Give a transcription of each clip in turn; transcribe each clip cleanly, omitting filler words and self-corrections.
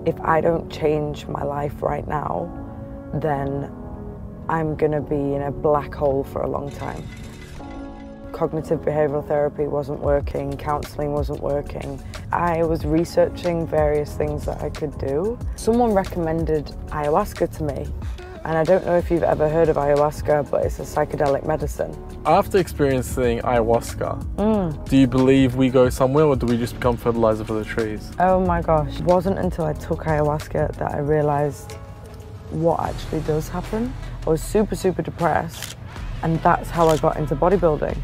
if I don't change my life right now, then I'm gonna be in a black hole for a long time. Cognitive behavioral therapy wasn't working, counseling wasn't working. I was researching various things that I could do. Someone recommended ayahuasca to me, and I don't know if you've ever heard of ayahuasca, but it's a psychedelic medicine. After experiencing ayahuasca, do you believe we go somewhere, or do we just become fertilizer for the trees? Oh my gosh, it wasn't until I took ayahuasca that I realized what actually does happen. I was super, super depressed, and that's how I got into bodybuilding.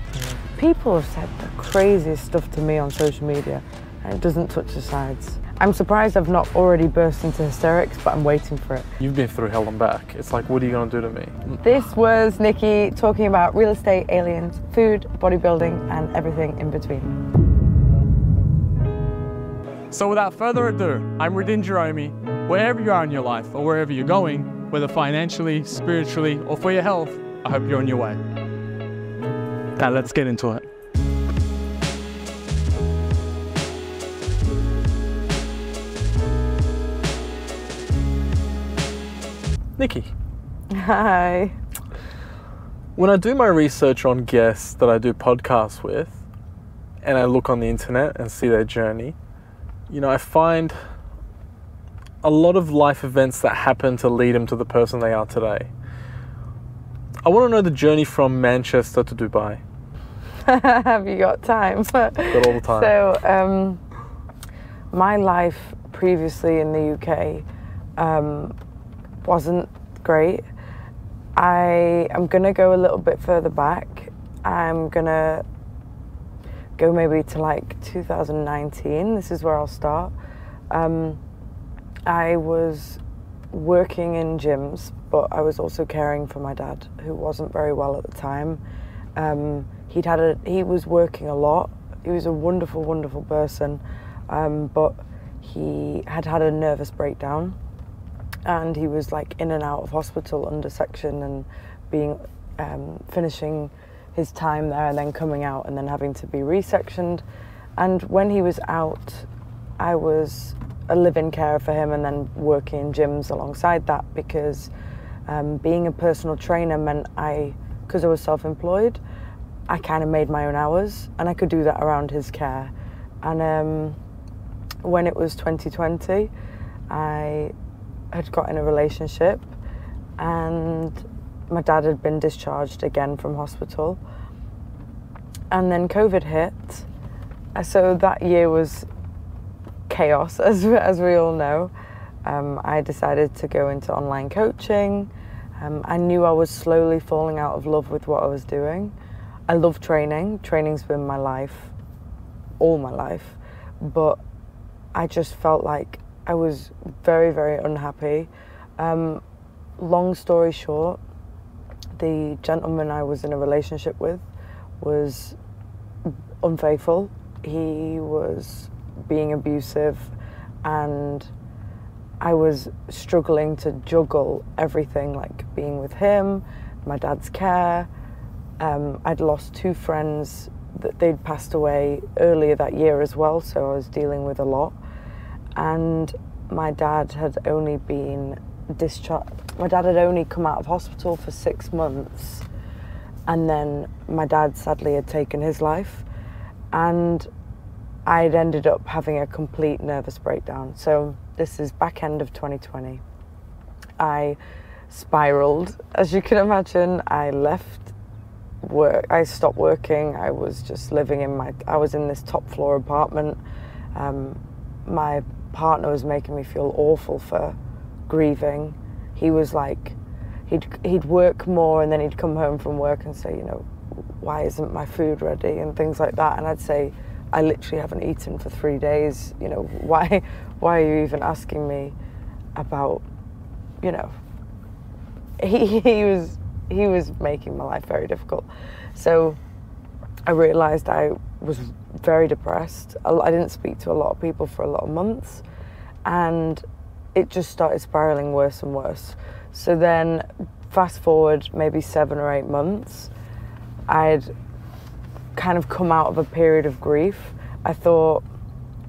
People have said the craziest stuff to me on social media, and it doesn't touch the sides. I'm surprised I've not already burst into hysterics, but I'm waiting for it. You've been through hell and back. It's like, what are you gonna do to me? This was Nikki talking about real estate, aliens, food, bodybuilding, and everything in between. So without further ado, I'm Radin Jerome. Wherever you are in your life, or wherever you're going, whether financially, spiritually, or for your health, I hope you're on your way. Now let's get into it. Nikki. Hi. When I do my research on guests that I do podcasts with, and I look on the internet and see their journey, you know, I find a lot of life events that happen to lead them to the person they are today. I want to know the journey from Manchester to Dubai. Have you got time? Got all the time. So, my life previously in the UK wasn't great. I am gonna go a little bit further back. I'm gonna go maybe to like 2019. This is where I'll start. I was working in gyms, but I was also caring for my dad, who wasn't very well at the time. He was working a lot. He was a wonderful, wonderful person, but he had a nervous breakdown, and he was like in and out of hospital under section and being finishing his time there and then coming out and then having to be resectioned. And when he was out, I was a live-in carer for him and then working in gyms alongside that, because being a personal trainer meant because I was self-employed, I kind of made my own hours and I could do that around his care. And when it was 2020, I had got in a relationship and my dad had been discharged again from hospital. And then COVID hit. So that year was chaos, as we all know. I decided to go into online coaching. I knew I was slowly falling out of love with what I was doing. I love training. Training's been my life, all my life. But I just felt like I was very, very unhappy. Long story short, the gentleman I was in a relationship with was unfaithful. He was being abusive, and I was struggling to juggle everything, like being with him, my dad's care. I'd lost 2 friends that they'd passed away earlier that year as well, so I was dealing with a lot. And my dad had only been discharged. My dad had only come out of hospital for 6 months, and then my dad sadly had taken his life, and I'd ended up having a complete nervous breakdown. So this is back end of 2020. I spiraled, as you can imagine. I left work, I stopped working. I was just living I was in this top floor apartment. My partner was making me feel awful for grieving. He was like, he'd work more and then he'd come home from work and say, you know, why isn't my food ready and things like that. And I'd say, I literally haven't eaten for 3 days. You know, why are you even asking me about, you know, he was making my life very difficult. So I realized I was very depressed. I didn't speak to a lot of people for a lot of months, and it just started spiraling worse and worse. So then fast forward maybe 7 or 8 months, I'd kind of come out of a period of grief. I thought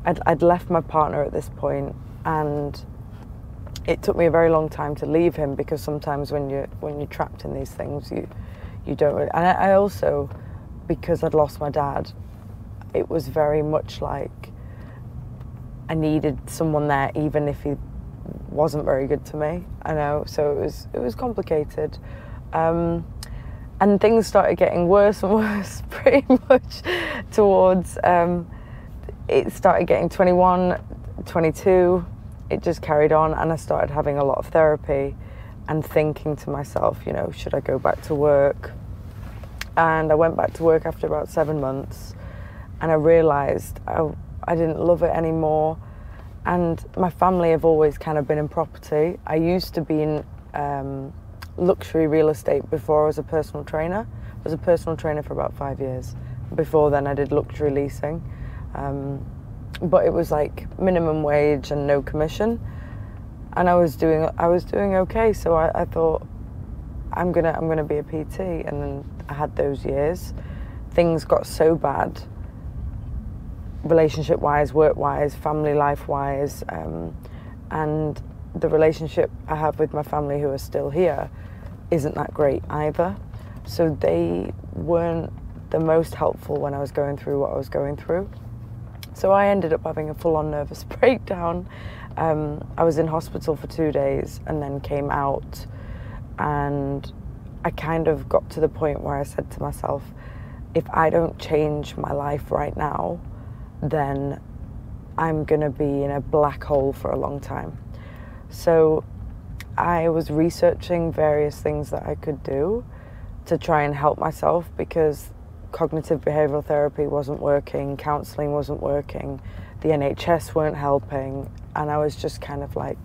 I'd left my partner at this point, and it took me a very long time to leave him, because sometimes when you're trapped in these things, you don't really, and I also, because I'd lost my dad, it was very much like I needed someone there, even if he wasn't very good to me. I know, so it was complicated, and things started getting worse and worse pretty much towards it started getting 21, 22. It just carried on, and I started having a lot of therapy and thinking to myself, you know, should I go back to work? And I went back to work after about 7 months, and I realised I didn't love it anymore. And my family have always kind of been in property. I used to be in luxury real estate before I was a personal trainer. I was a personal trainer for about 5 years. Before then I did luxury leasing. But it was like minimum wage and no commission, and I was doing okay. So I thought I'm gonna be a PT, and then I had those years. Things got so bad, relationship wise, work wise, family life wise, and the relationship I have with my family who are still here isn't that great either. So they weren't the most helpful when I was going through what I was going through. So I ended up having a full-on nervous breakdown. I was in hospital for 2 days and then came out, and I kind of got to the point where I said to myself, if I don't change my life right now, then I'm gonna be in a black hole for a long time. So I was researching various things that I could do to try and help myself, because cognitive behavioural therapy wasn't working, counselling wasn't working, the NHS weren't helping, and I was just kind of like,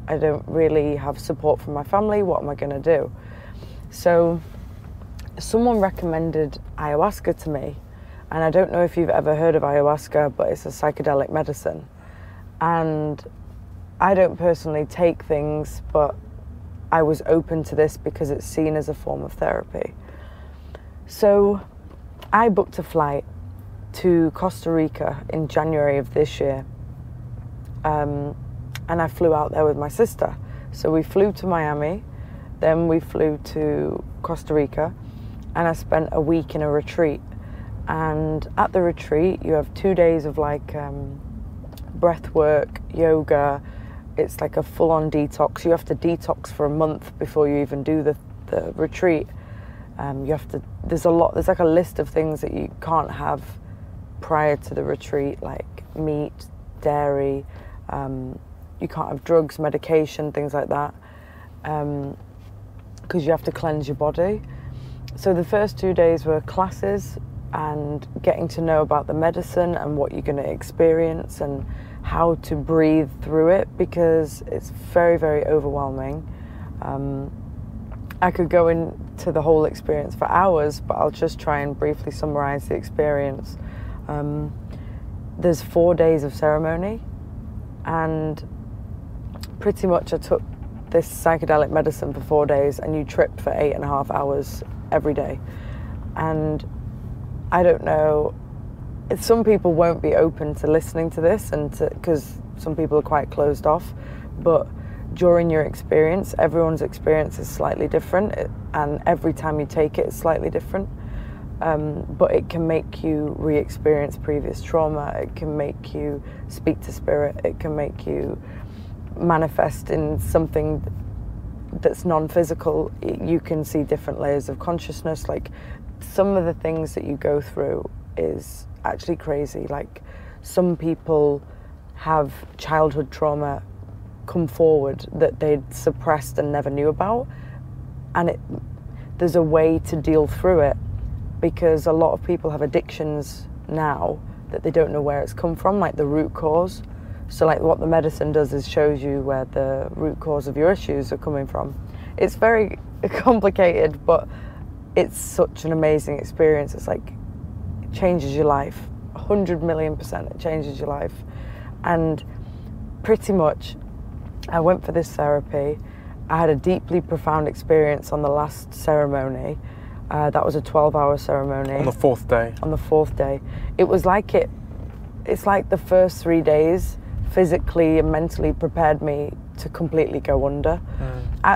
I don't really have support from my family, what am I going to do? So someone recommended ayahuasca to me, and I don't know if you've ever heard of ayahuasca, but it's a psychedelic medicine. And I don't personally take things, but I was open to this because it's seen as a form of therapy. So I booked a flight to Costa Rica in January of this year, and I flew out there with my sister. So we flew to Miami, then we flew to Costa Rica, and I spent a week in a retreat. And at the retreat, you have 2 days of like breath work, yoga. It's like a full-on detox. You have to detox for a month before you even do the retreat. You have to, there's like a list of things that you can't have prior to the retreat, like meat, dairy, you can't have drugs, medication, things like that, because you have to cleanse your body. So the first 2 days were classes and getting to know about the medicine and what you're going to experience and how to breathe through it, because it's very, very overwhelming. I could go into the whole experience for hours, but I'll just try and briefly summarize the experience. There's 4 days of ceremony, and pretty much I took this psychedelic medicine for 4 days, and you trip for 8.5 hours every day. And I don't know, some people won't be open to listening to this, and because some people are quite closed off, but during your experience, everyone's experience is slightly different, and every time you take it, it's slightly different. But it can make you re-experience previous trauma, it can make you speak to spirit, it can make you manifest in something that's non-physical. You can see different layers of consciousness. Like, some of the things that you go through is actually crazy. Like, some people have childhood trauma come forward that they'd suppressed and never knew about, and there's a way to deal through it, because a lot of people have addictions now that they don't know where it's come from, like the root cause. So like what the medicine does is shows you where the root cause of your issues are coming from. It's very complicated, but it's such an amazing experience. It's like, it changes your life, 100,000,000%, it changes your life. And pretty much I went for this therapy. I had a deeply profound experience on the last ceremony. That was a 12-hour ceremony. On the 4th day? On the 4th day. It was like it's like the first 3 days physically and mentally prepared me to completely go under.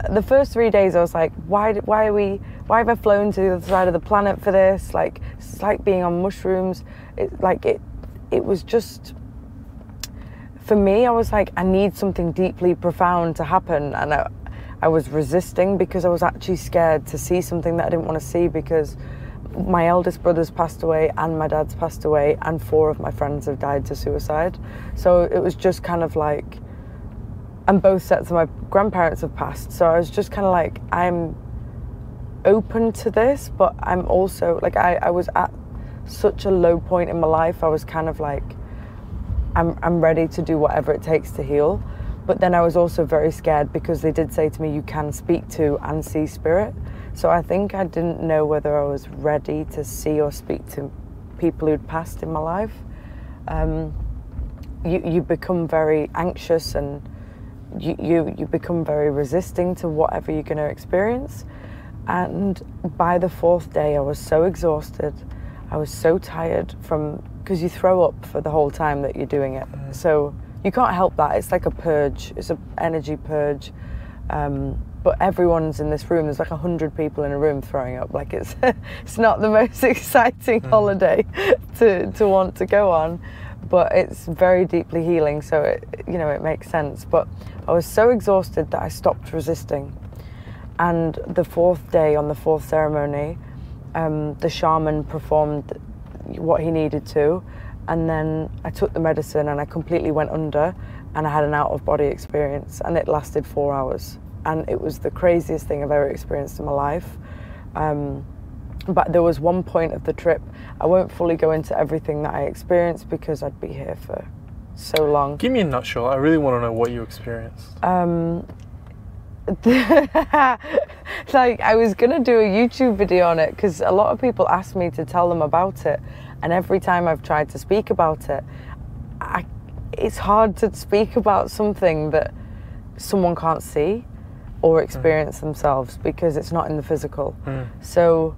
The first 3 days I was like, why have I flown to the other side of the planet for this? Like, it's like being on mushrooms. It was just, for me, I was like, I need something deeply profound to happen. And I was resisting because I was actually scared to see something that I didn't want to see, because my eldest brother's passed away and my dad's passed away and 4 of my friends have died to suicide. So it was just kind of like, and both sets of my grandparents have passed. So I was just kind of like, I'm open to this, but I'm also like, I was at such a low point in my life. I was kind of like, I'm ready to do whatever it takes to heal. But then I was also very scared because they did say to me, you can speak to and see spirit. So I think I didn't know whether I was ready to see or speak to people who'd passed in my life. You become very anxious and you become very resisting to whatever you're going to experience. And by the 4th day, I was so exhausted. I was so tired because you throw up for the whole time that you're doing it. So you can't help that. It's like a purge. It's an energy purge. But everyone's in this room. There's like 100 people in a room throwing up. Like it's not the most exciting holiday to want to go on, but it's very deeply healing. So it makes sense. But I was so exhausted that I stopped resisting. And the 4th day, on the 4th ceremony, the shaman performed what he needed to, and then I took the medicine and I completely went under, and I had an out-of-body experience, and it lasted 4 hours. And it was the craziest thing I've ever experienced in my life. But there was one point of the trip, I won't fully go into everything that I experienced because I'd be here for so long. Give me a nutshell. I really want to know what you experienced. Like, I was gonna do a YouTube video on it because a lot of people ask me to tell them about it, and every time I've tried to speak about it, it's hard to speak about something that someone can't see or experience themselves because it's not in the physical. So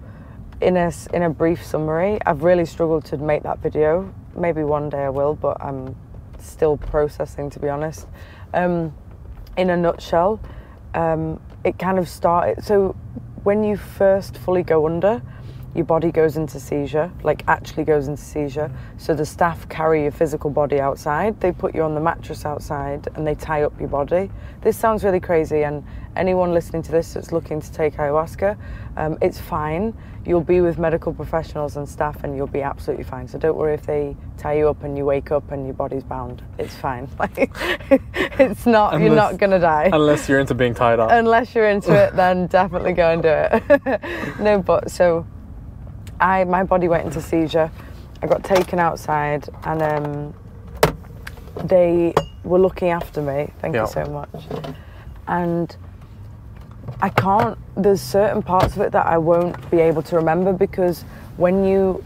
in a brief summary, I've really struggled to make that video. Maybe one day I will, but I'm still processing, to be honest. In a nutshell, it kind of started, so when you first fully go under, your body goes into seizure, like actually goes into seizure. So the staff carry your physical body outside, they put you on the mattress outside and they tie up your body. This sounds really crazy, and anyone listening to this that's looking to take ayahuasca, it's fine. You'll be with medical professionals and staff and you'll be absolutely fine. So don't worry if they tie you up and you wake up and your body's bound. It's fine. Like, it's not, you're not gonna die. Unless you're into being tied up. Unless you're into it, then definitely go and do it. No, but so my body went into seizure. I got taken outside and they were looking after me. Thank you so much. And there's certain parts of it that I won't be able to remember, because when you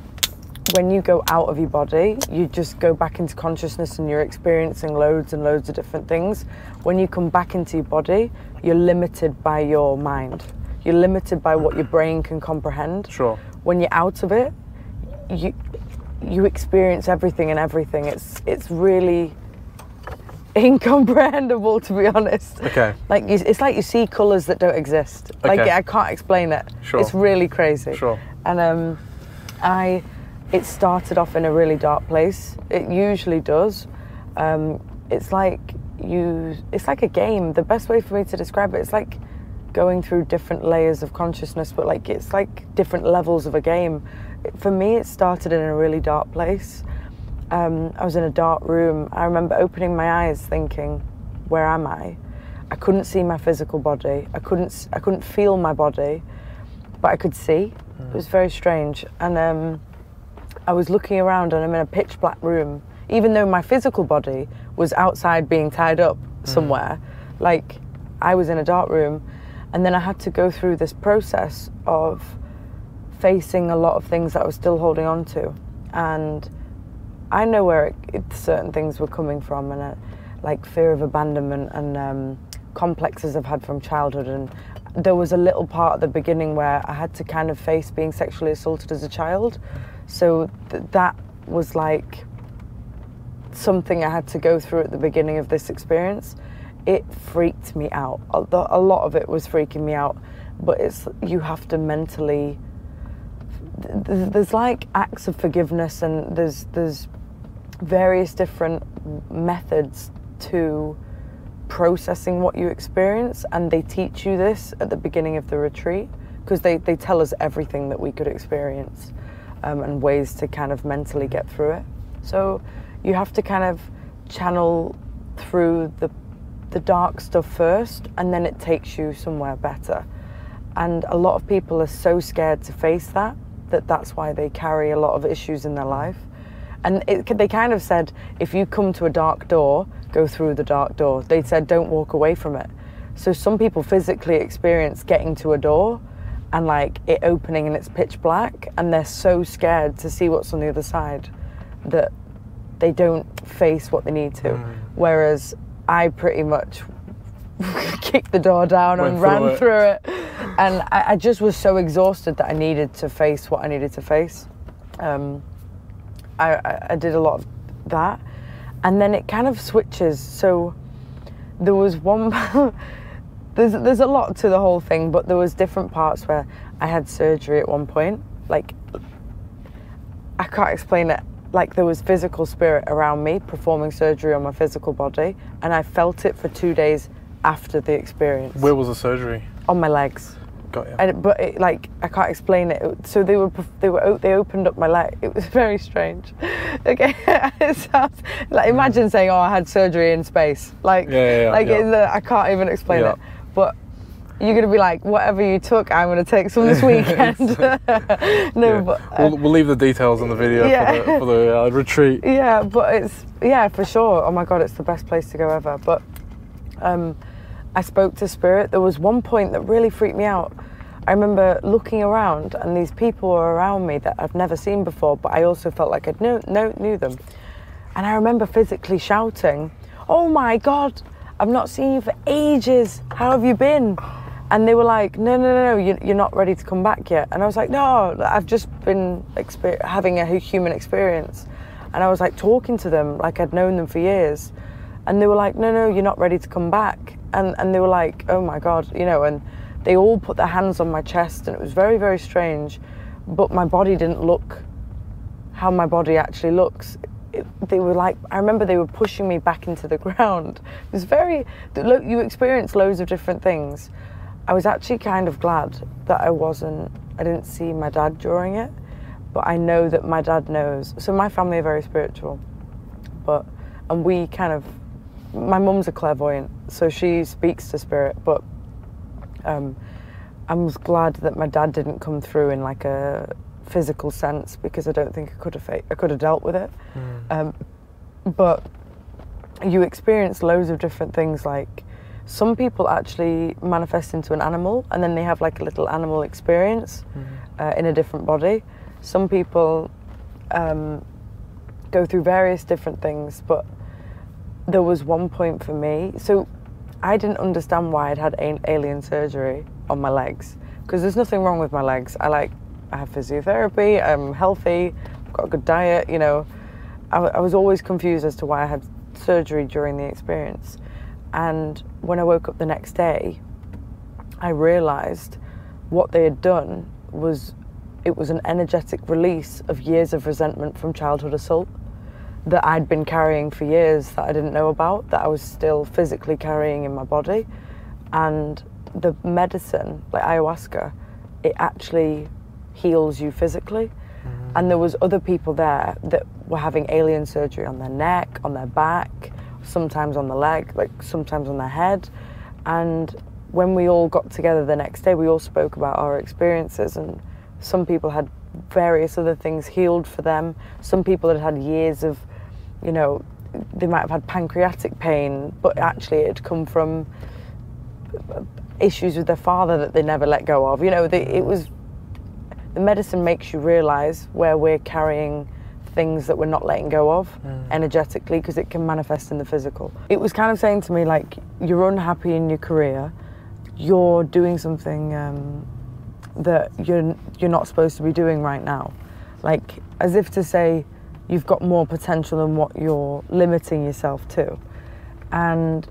go out of your body, you just go back into consciousness and you're experiencing loads and loads of different things. When you come back into your body, you're limited by your mind. You're limited by what your brain can comprehend. Sure. When you're out of it, you experience everything and everything. It's really incomprehensible, to be honest. Okay. Like it's like you see colours that don't exist. Like I can't explain it. Sure. It's really crazy. Sure. And it started off in a really dark place. It usually does. It's like a game. The best way for me to describe it, it's like going through different layers of consciousness, but like it's like different levels of a game. For me, it started in a really dark place. I was in a dark room. I remember opening my eyes thinking, where am I? I couldn't see my physical body. I couldn't feel my body, but I could see. It was very strange. And I was looking around and I'm in a pitch black room, even though my physical body was outside being tied up somewhere. Like, I was in a dark room. And then I had to go through this process of facing a lot of things that I was still holding on to. And I know where certain things were coming from, and like fear of abandonment and complexes I've had from childhood. And there was a little part at the beginning where I had to kind of face being sexually assaulted as a child. So that was like something I had to go through at the beginning of this experience. It freaked me out. A lot of it was freaking me out, but you have to mentally, there's like acts of forgiveness, and there's various different methods to processing what you experience, and they teach you this at the beginning of the retreat, because they tell us everything that we could experience, and ways to kind of mentally get through it. So you have to kind of channel through the dark stuff first, and then it takes you somewhere better. And a lot of people are so scared to face that's why they carry a lot of issues in their life. And they kind of said, if you come to a dark door, go through the dark door. They said, don't walk away from it. So some people physically experience getting to a door and like it opening and it's pitch black, and they're so scared to see what's on the other side that they don't face what they need to. Whereas I pretty much kicked the door down and ran through it. And I just was so exhausted that I needed to face what I needed to face. I did a lot of that. And then it kind of switches. So there was one, there's a lot to the whole thing, but there was different parts where I had surgery at one point. Like, I can't explain it. Like, there was physical spirit around me performing surgery on my physical body, and I felt it for 2 days after the experience. Where was the surgery? On my legs. Got you. But I can't explain it. So they opened up my leg. It was very strange. Okay, it sounds like, imagine saying, "Oh, I had surgery in space." Like, I can't even explain it. But you're gonna be like, whatever you took, I'm gonna take some this weekend. But we'll leave the details in the video for the retreat. Yeah, but it's for sure. Oh my God, it's the best place to go ever. But I spoke to spirit. There was one point that really freaked me out. I remember looking around, and these people were around me that I've never seen before, but I also felt like I knew them. And I remember physically shouting, "Oh my God, I've not seen you for ages. How have you been?" And they were like, no, you're not ready to come back yet. And I was like, no, I've just been having a human experience. And I was like talking to them like I'd known them for years. And they were like, no, you're not ready to come back. And they were like, oh my God, and they all put their hands on my chest, and it was very, very strange. But my body didn't look how my body actually looks. They were like, I remember they were pushing me back into the ground. It was you experience loads of different things. I was actually kind of glad that I didn't see my dad during it, but I know that my dad knows. So my family are very spiritual, and we kind of, my mum's a clairvoyant, so she speaks to spirit, but I was glad that my dad didn't come through in like a physical sense, because I don't think I could have dealt with it. But you experience loads of different things. Like, some people actually manifest into an animal, and then they have like a little animal experience in a different body. Some people go through various different things, but there was one point for me. So I didn't understand why I'd had alien surgery on my legs, because there's nothing wrong with my legs. I have physiotherapy, I'm healthy, I've got a good diet, I was always confused as to why I had surgery during the experience. And when I woke up the next day, I realised what they had done was, it was an energetic release of years of resentment from childhood assault that I'd been carrying for years that I didn't know about, that I was still physically carrying in my body. And the medicine, like ayahuasca, it actually heals you physically. And there was other people there that were having alien surgery on their neck, on their back, sometimes on the leg, like sometimes on their head. And when we all got together the next day, we all spoke about our experiences, and some people had various other things healed for them. Some people had years of, they might have had pancreatic pain, but actually it had come from issues with their father that they never let go of. The medicine makes you realize where we're carrying things that we're not letting go of energetically, because it can manifest in the physical. It was kind of saying to me, like, you're unhappy in your career, you're doing something that you're not supposed to be doing right now. Like, as if to say, you've got more potential than what you're limiting yourself to. And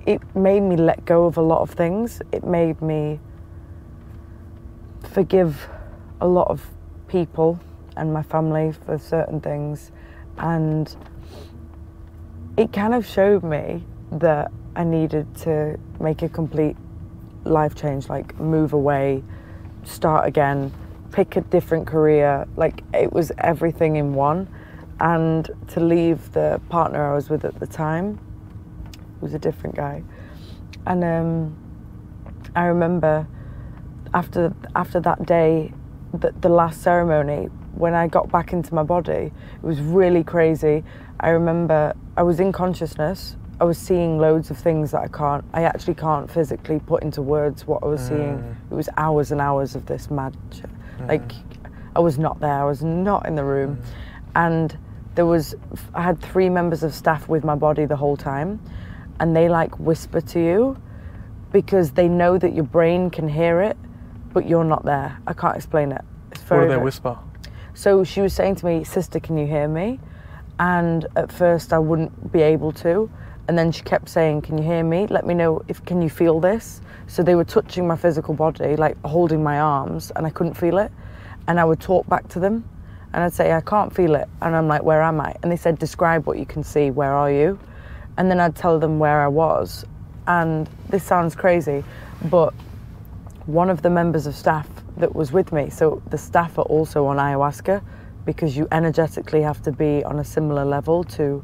it made me let go of a lot of things. It made me forgive a lot of people and my family for certain things. And it kind of showed me that I needed to make a complete life change, like move away, start again, pick a different career. Like, it was everything in one. And to leave the partner I was with at the time, who was a different guy. And I remember after that day, the last ceremony, when I got back into my body, it was really crazy. I remember I was in consciousness. I was seeing loads of things that I actually can't physically put into words what I was seeing. It was hours and hours of this mad shit. Like, I was not there, I was not in the room. And I had 3 members of staff with my body the whole time, and they like whisper to you because they know that your brain can hear it, but you're not there. I can't explain it. It's very, what do they whisper? So she was saying to me, "Sister, can you hear me?" And at first I wouldn't be able to. And then she kept saying, "Can you hear me? Let me know can you feel this?" So they were touching my physical body, like holding my arms, and I couldn't feel it. And I would talk back to them, and I'd say, "I can't feel it." And I'm like, "Where am I?" And they said, "Describe what you can see, where are you?" And then I'd tell them where I was. And this sounds crazy, but one of the members of staff that was with me, so the staff are also on ayahuasca, because you energetically have to be on a similar level to,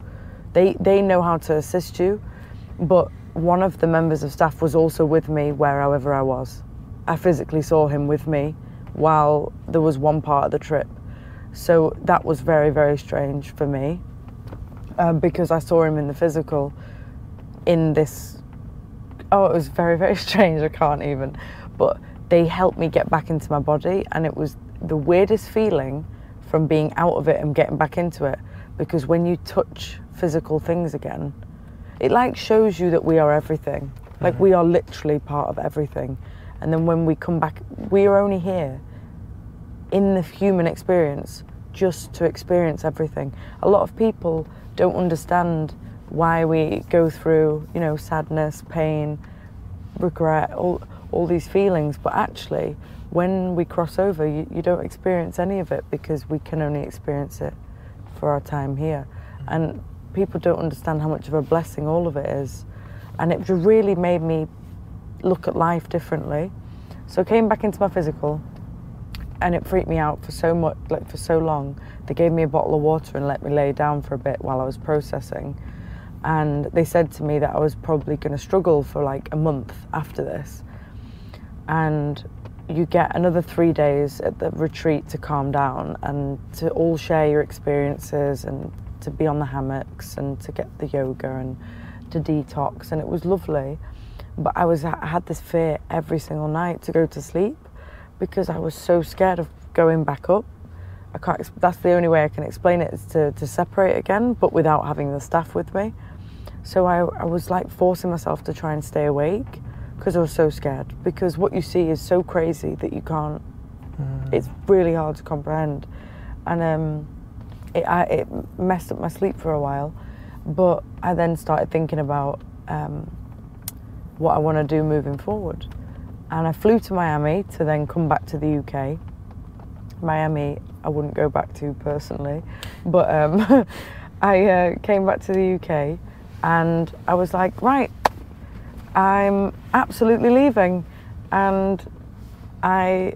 they know how to assist you, but one of the members of staff was also with me wherever I was. I physically saw him with me while there was one part of the trip. So that was very, very strange for me, because I saw him in the physical in this, it was very, very strange, I can't even. But they helped me get back into my body, and it was the weirdest feeling from being out of it and getting back into it, because when you touch physical things again, it like shows you that we are everything. Like, we are literally part of everything. And then when we come back, we are only here in the human experience just to experience everything. A lot of people don't understand why we go through, sadness, pain, regret, all these feelings, but actually when we cross over, you don't experience any of it, because we can only experience it for our time here. And people don't understand how much of a blessing all of it is. And it really made me look at life differently. So I came back into my physical, and it freaked me out for so long. They gave me a bottle of water and let me lay down for a bit while I was processing. And they said to me that I was probably going to struggle for like a month after this. And you get another 3 days at the retreat to calm down and to all share your experiences, and to be on the hammocks, and to get the yoga, and to detox. And it was lovely. But I had this fear every single night to go to sleep, because I was so scared of going back up. That's the only way I can explain it, is to separate again, but without having the staff with me. So I was like forcing myself to try and stay awake, because I was so scared. Because what you see is so crazy that you can't, it's really hard to comprehend. And it messed up my sleep for a while. But I then started thinking about what I want to do moving forward. And I flew to Miami to then come back to the UK. Miami, I wouldn't go back to personally, but I came back to the UK, and I was like, right, I'm absolutely leaving. And I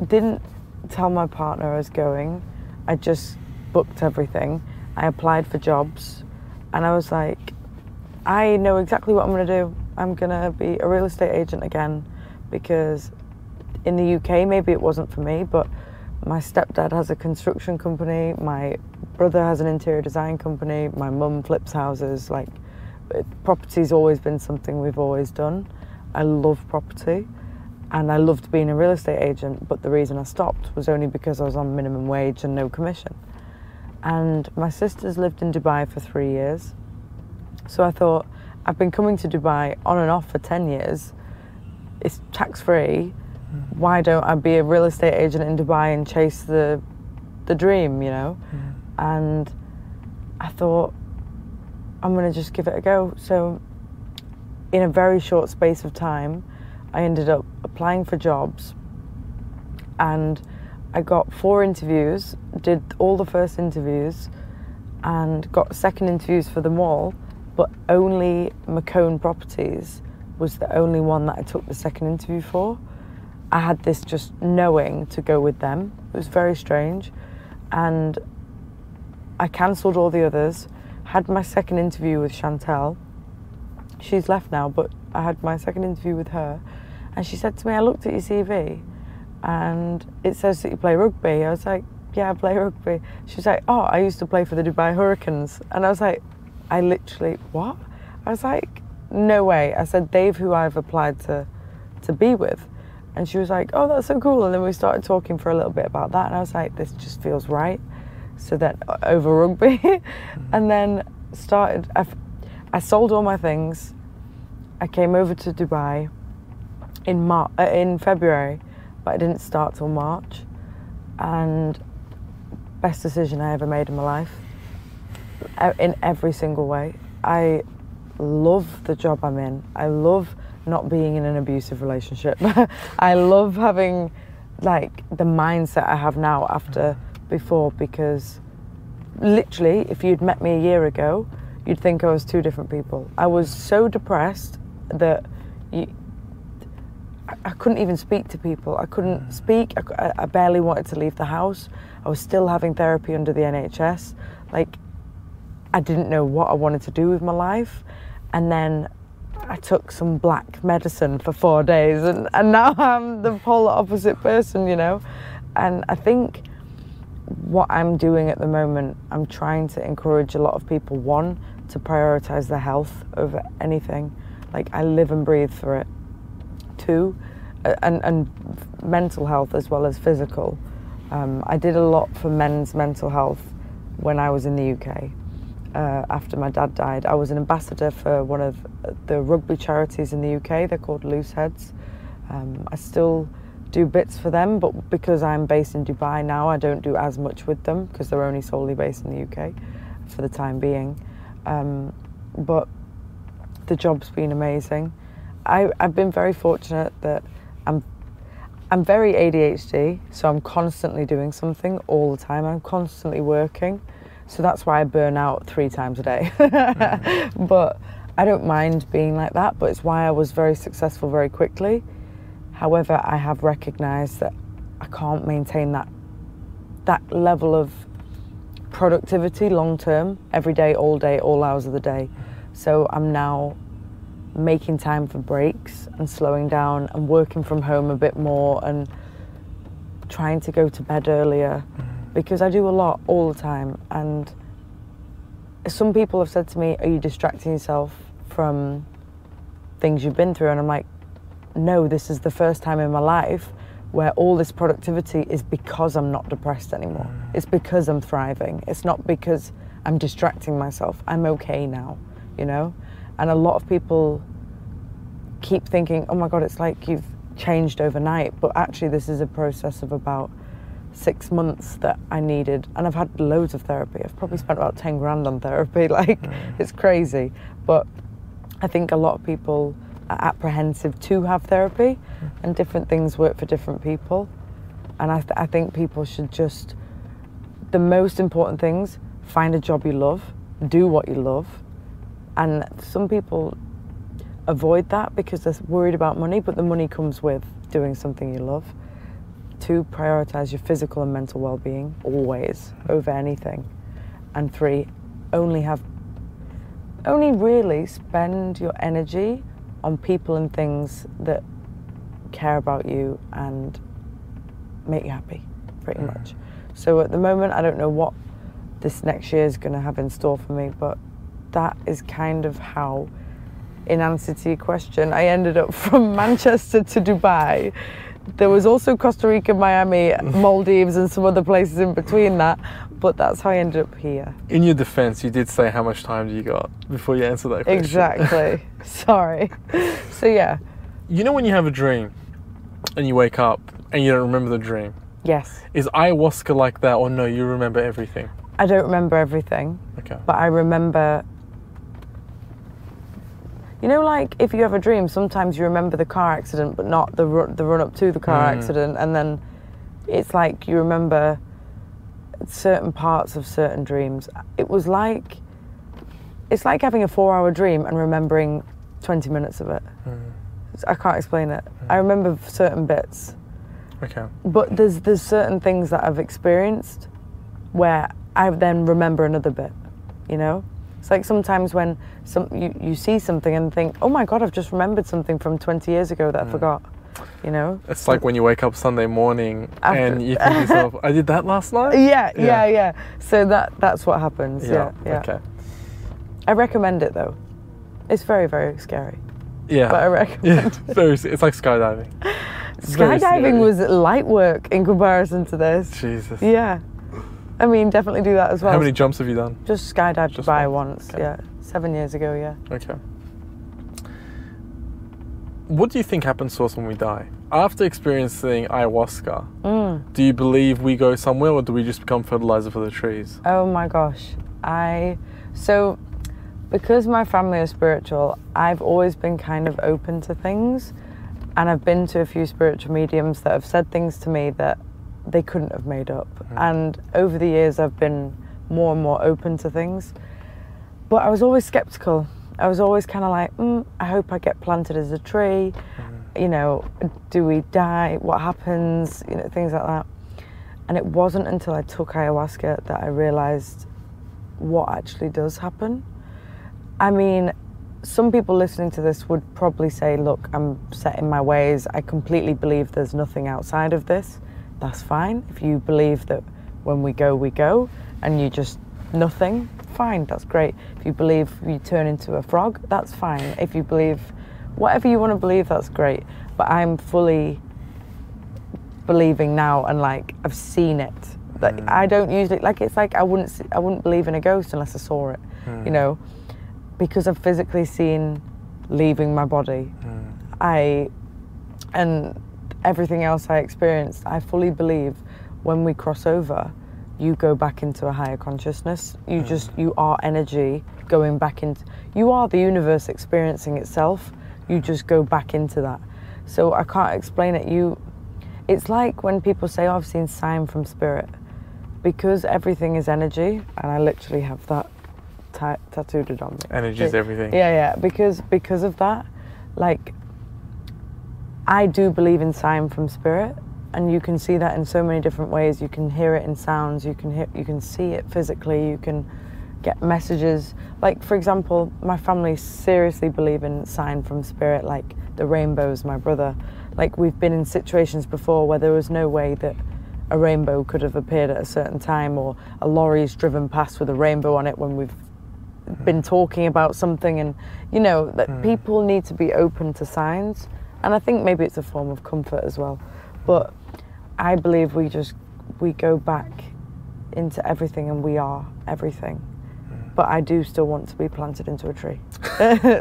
didn't tell my partner I was going. I just booked everything. I applied for jobs, and I was like, I know exactly what I'm going to do. I'm going to be a real estate agent again, because in the UK, maybe it wasn't for me, but my stepdad has a construction company, my brother has an interior design company, my mum flips houses. Like, property's always been something we've always done. I love property, and I loved being a real estate agent, but the reason I stopped was only because I was on minimum wage and no commission. And my sister's lived in Dubai for 3 years. So I thought, I've been coming to Dubai on and off for 10 years. It's tax-free. Why don't I be a real estate agent in Dubai and chase the dream, and I thought, I'm going to just give it a go. So in a very short space of time, I ended up applying for jobs, and I got 4 interviews, did all the first interviews, and got second interviews for them all, but only Macone Properties was the only one that I took the second interview for. I had this just knowing to go with them. It was very strange. And I cancelled all the others, had my second interview with Chantel. She's left now, but I had my second interview with her. And she said to me, I looked at your CV and it says that you play rugby. I was like, yeah, I play rugby. She was like, oh, I used to play for the Dubai Hurricanes. And I was like, I literally, what? I was like, no way. I said, Dave, who I've applied to be with. And she was like, oh, that's so cool. And then we started talking for a little bit about that. And I was like, this just feels right. So then over rugby. And then started, I sold all my things. I came over to Dubai in February, but I didn't start till March. And best decision I ever made in my life, in every single way. I love the job I'm in. I love not being in an abusive relationship. I love having like the mindset I have now after before, because literally if you'd met me a year ago, you'd think I was 2 different people. I was so depressed that I couldn't even speak to people. I couldn't speak. I barely wanted to leave the house. I was still having therapy under the NHS. Like, I didn't know what I wanted to do with my life. And then I took some black medicine for 4 days, and now I'm the polar opposite person, you know? And I think what I'm doing at the moment, I'm trying to encourage a lot of people, 1, to prioritize their health over anything. Like, I live and breathe for it. 2, and mental health as well as physical. I did a lot for men's mental health when I was in the UK. After my dad died, I was an ambassador for one of the rugby charities in the UK. They're called Loose Heads. I still do bits for them, but because I'm based in Dubai now, I don't do as much with them because they're only solely based in the UK for the time being. But the job's been amazing. I've been very fortunate that I'm very ADHD, so I'm constantly doing something all the time. I'm constantly working. So that's why I burn out 3 times a day. But I don't mind being like that, but it's why I was very successful very quickly. However, I have recognized that I can't maintain that level of productivity long term, every day, all hours of the day. So I'm now making time for breaks and slowing down and working from home a bit more and trying to go to bed earlier. Because I do a lot all the time, and some people have said to me, are you distracting yourself from things you've been through? And I'm like, no, this is the first time in my life where all this productivity is because I'm not depressed anymore. It's because I'm thriving. It's not because I'm distracting myself. I'm okay now, you know? And a lot of people keep thinking, oh my God, it's like you've changed overnight. But actually this is a process of about 6 months that I needed, and I've had loads of therapy. I've probably spent about 10 grand on therapy, like it's crazy. But I think a lot of people are apprehensive to have therapy, and different things work for different people. And I think people should just, the most important things, find a job you love, do what you love. And some people avoid that because they're worried about money, but the money comes with doing something you love. 2, prioritize your physical and mental well-being always over anything. And 3, only really spend your energy on people and things that care about you and make you happy, pretty much. So at the moment, I don't know what this next year is going to have in store for me, but that is kind of how, in answer to your question, I ended up from Manchester to Dubai. There was also Costa Rica, Miami, Maldives, and some other places in between that, but that's how I ended up here. In your defense, you did say how much time do you got before you answer that question. Exactly. Sorry. So yeah. You know when you have a dream and you wake up and you don't remember the dream? Yes. Is ayahuasca like that, or no, you remember everything? I don't remember everything. Okay. But I remember, you know, like if you have a dream, sometimes you remember the car accident, but not the run up to the car accident, and then it's like you remember certain parts of certain dreams. It's like having a 4-hour dream and remembering 20 minutes of it. I can't explain it. I remember certain bits. Okay. But there's certain things that I've experienced where I then remember another bit, you know? It's like sometimes when you see something and think, oh my God, I've just remembered something from 20 years ago that I forgot, you know? It's like when you wake up Sunday morning and you think to yourself, I did that last night? Yeah. So that's what happens, yeah. Okay. I recommend it though. It's very, very scary. Yeah. But I recommend it. It's like skydiving. Skydiving was light work in comparison to this. Jesus. Yeah. I mean, definitely do that as well. How many jumps have you done? Just skydived Dubai once, okay. yeah. 7 years ago, yeah. Okay. What do you think happens to us when we die? After experiencing ayahuasca, do you believe we go somewhere, or do we just become fertilizer for the trees? Oh my gosh. So because my family is spiritual, I've always been kind of open to things, and I've been to a few spiritual mediums that have said things to me that they couldn't have made up. And over the years I've been more and more open to things, but I was always skeptical. I was always kind of like, I hope I get planted as a tree. You know, do we die? What happens? You know, things like that. And it wasn't until I took ayahuasca that I realized what actually does happen. I mean, some people listening to this would probably say, look, I'm set in my ways. I completely believe there's nothing outside of this. That's fine. If you believe that when we go, and you just nothing, fine, that's great. If you believe you turn into a frog, that's fine. If you believe whatever you want to believe, that's great. But I'm fully believing now, and like I've seen it. Like I don't usually, like, it's like I wouldn't believe in a ghost unless I saw it, you know, because I've physically seen leaving my body. And everything else I experienced, I fully believe when we cross over, you go back into a higher consciousness. You are energy going back into, you are the universe experiencing itself. You just go back into that. So I can't explain it. It's like when people say, oh, I've seen sign from spirit, because everything is energy, and I literally have that tattooed on me. Energy is everything. Yeah, because of that, like, I do believe in sign from spirit, and you can see that in so many different ways. You can hear it in sounds, you can see it physically, you can get messages. Like, for example, my family seriously believe in sign from spirit, like the rainbows, my brother. Like, we've been in situations before where there was no way that a rainbow could have appeared at a certain time, or a lorry's driven past with a rainbow on it when we've been talking about something. And, you know, that people need to be open to signs. And I think maybe it's a form of comfort as well. But I believe we go back into everything, and we are everything. But I do still want to be planted into a tree.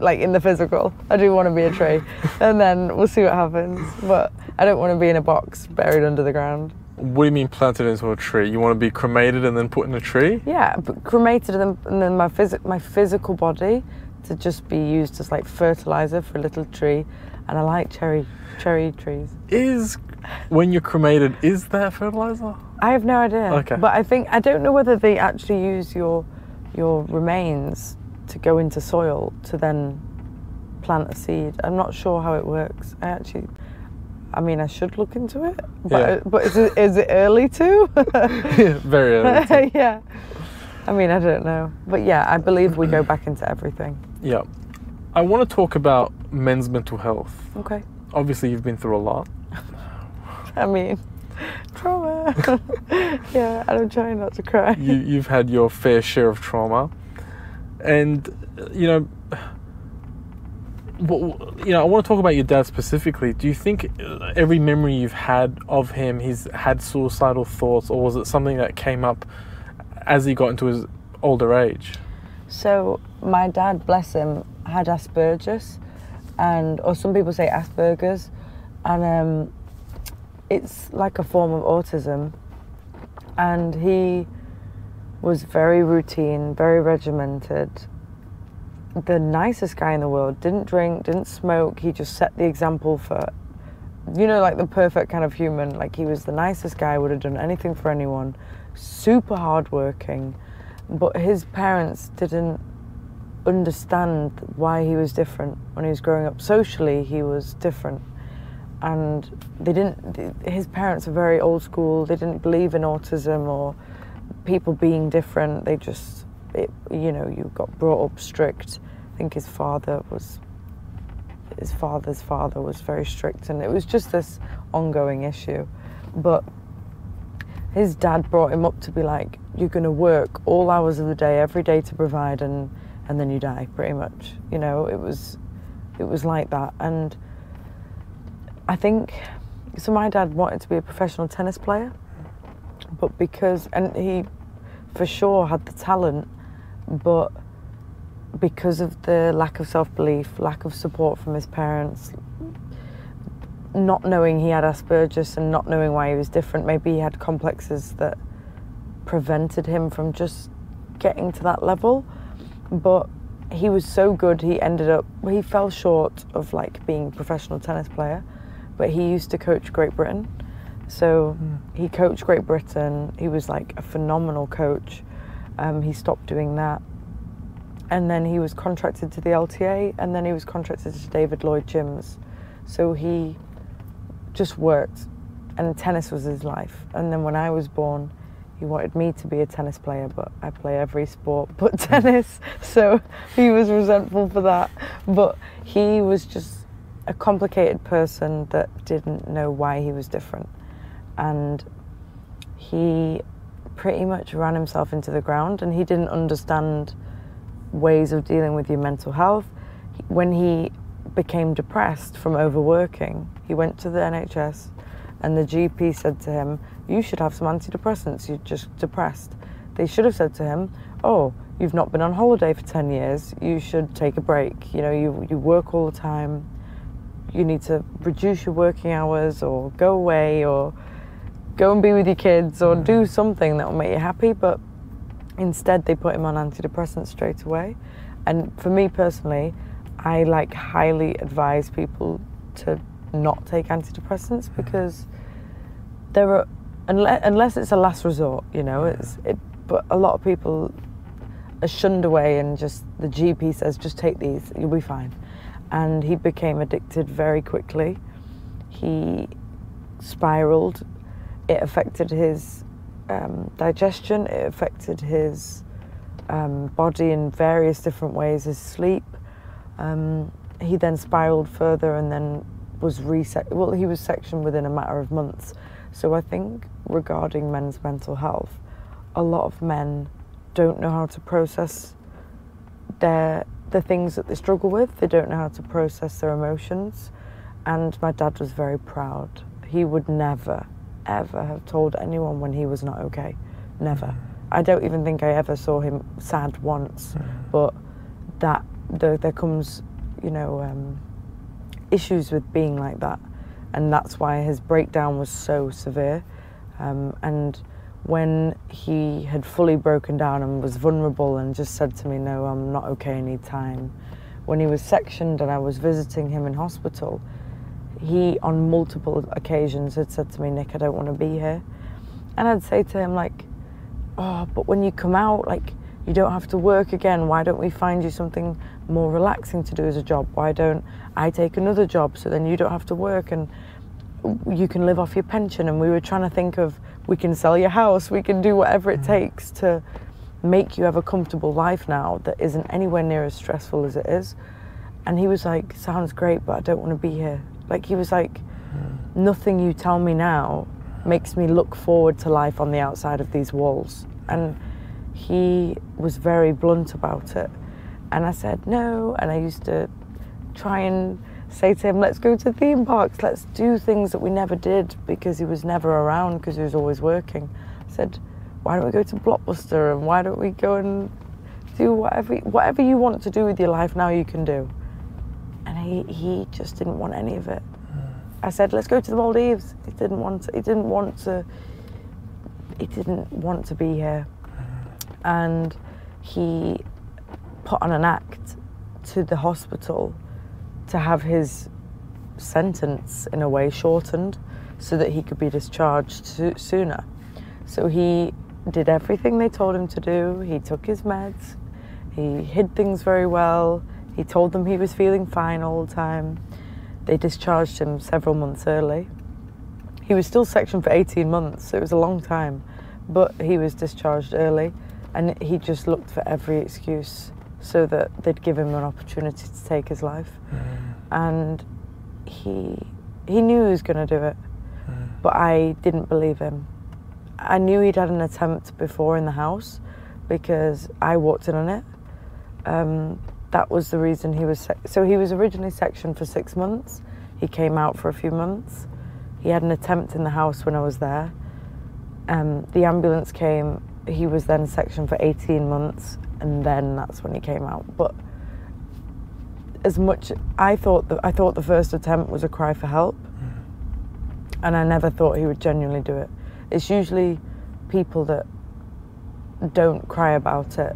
Like, in the physical. I do want to be a tree. And then we'll see what happens. But I don't want to be in a box buried under the ground. What do you mean planted into a tree? You want to be cremated and then put in a tree? Yeah, but cremated, and then my physical body to just be used as like fertilizer for a little tree. And I like cherry trees. When you're cremated, is that fertilizer? I have no idea. Okay. But I don't know whether they actually use your remains to go into soil to then plant a seed. I'm not sure how it works. I should look into it. But is it early too? Yeah, very early too. Yeah. I don't know. But yeah, I believe we go back into everything. Yeah. I want to talk about men's mental health. Okay. Obviously, you've been through a lot. Trauma. Yeah, I'm trying not to cry. You've had your fair share of trauma. And, I want to talk about your dad specifically. Do you think every memory you've had of him, he's had suicidal thoughts, or was it something that came up as he got into his older age? So my dad, bless him, had Asperger's, or some people say Asperger's, and it's like a form of autism. And was very routine, very regimented. The nicest guy in the world, didn't drink, didn't smoke. He just set the example for, you know, like the perfect kind of human. Like, he was the nicest guy, would have done anything for anyone, super hardworking. But his parents didn't understand why he was different when he was growing up. Socially, he was different. And his parents are very old school. They didn't believe in autism or people being different. They just, you know, you got brought up strict. I think his father's father was very strict, and it was just this ongoing issue. But his dad brought him up to be like, you're going to work all hours of the day, every day to provide, and then you die, pretty much. You know, it was like that. And I think, so my dad wanted to be a professional tennis player, but and he for sure had the talent, but because of the lack of self-belief, lack of support from his parents, not knowing he had Asperger's and not knowing why he was different, maybe he had complexes that prevented him from just getting to that level. But he was so good, he fell short of like being a professional tennis player, but he used to coach Great Britain. So he coached Great Britain. He was like a phenomenal coach. He stopped doing that. And then he was contracted to the LTA, and then he was contracted to David Lloyd Gyms. So he just worked, and tennis was his life. And then when I was born, he wanted me to be a tennis player, but I play every sport but tennis. So he was resentful for that. But he was just a complicated person that didn't know why he was different. And he pretty much ran himself into the ground, and he didn't understand ways of dealing with your mental health. When he became depressed from overworking, he went to the NHS, and the GP said to him, you should have some antidepressants, you're just depressed. They should have said to him, oh, you've not been on holiday for 10 years, you should take a break. You know, you work all the time, you need to reduce your working hours, or go away, or go and be with your kids, or do something that will make you happy. But instead they put him on antidepressants straight away. And for me personally, I like highly advise people to not take antidepressants, because there are, unless it's a last resort, you know, but a lot of people are shunned away, and just the GP says, just take these, you'll be fine. And he became addicted very quickly. He spiraled. It affected his digestion, it affected his body in various different ways, his sleep. He then spiraled further, and then was he was sectioned within a matter of months. So I think regarding men's mental health, a lot of men don't know how to process the things that they struggle with. They don't know how to process their emotions. And my dad was very proud. He would never, ever have told anyone when he was not okay. Never. I don't even think I ever saw him sad once. But there comes, you know, issues with being like that. And that's why his breakdown was so severe. And when he had fully broken down and was vulnerable and just said to me, no, I'm not okay, I need time. When he was sectioned and I was visiting him in hospital, he on multiple occasions had said to me, Nick, I don't want to be here. And I'd say to him like, oh, but when you come out, like, you don't have to work again. Why don't we find you something more relaxing to do as a job? Why don't I take another job so then you don't have to work and you can live off your pension? And we were trying to think of, we can sell your house, we can do whatever it takes to make you have a comfortable life now that isn't anywhere near as stressful as it is. And he was like, sounds great, but I don't want to be here. Like, he was like, nothing you tell me now makes me look forward to life on the outside of these walls. And he was very blunt about it. And I said no, and I used to try and say to him, let's go to theme parks, let's do things that we never did, because he was never around because he was always working. I said, why don't we go to Blockbuster, and why don't we go and do whatever you want to do with your life now you can do. And he just didn't want any of it. I said, let's go to the Maldives. He didn't want to be here. and he put on an act to the hospital to have his sentence in a way shortened so that he could be discharged sooner. So he did everything they told him to do. He took his meds, he hid things very well, he told them he was feeling fine all the time. They discharged him several months early. He was still sectioned for 18 months, so it was a long time, but he was discharged early, and he just looked for every excuse so that they'd give him an opportunity to take his life. And he knew he was going to do it, but I didn't believe him. I knew he'd had an attempt before in the house because I walked in on it. That was the reason he was... So he was originally sectioned for 6 months. He came out for a few months. He had an attempt in the house when I was there. The ambulance came. He was then sectioned for 18 months, and then that's when he came out. But as much... I thought the first attempt was a cry for help, and I never thought he would genuinely do it. It's usually people that don't cry about it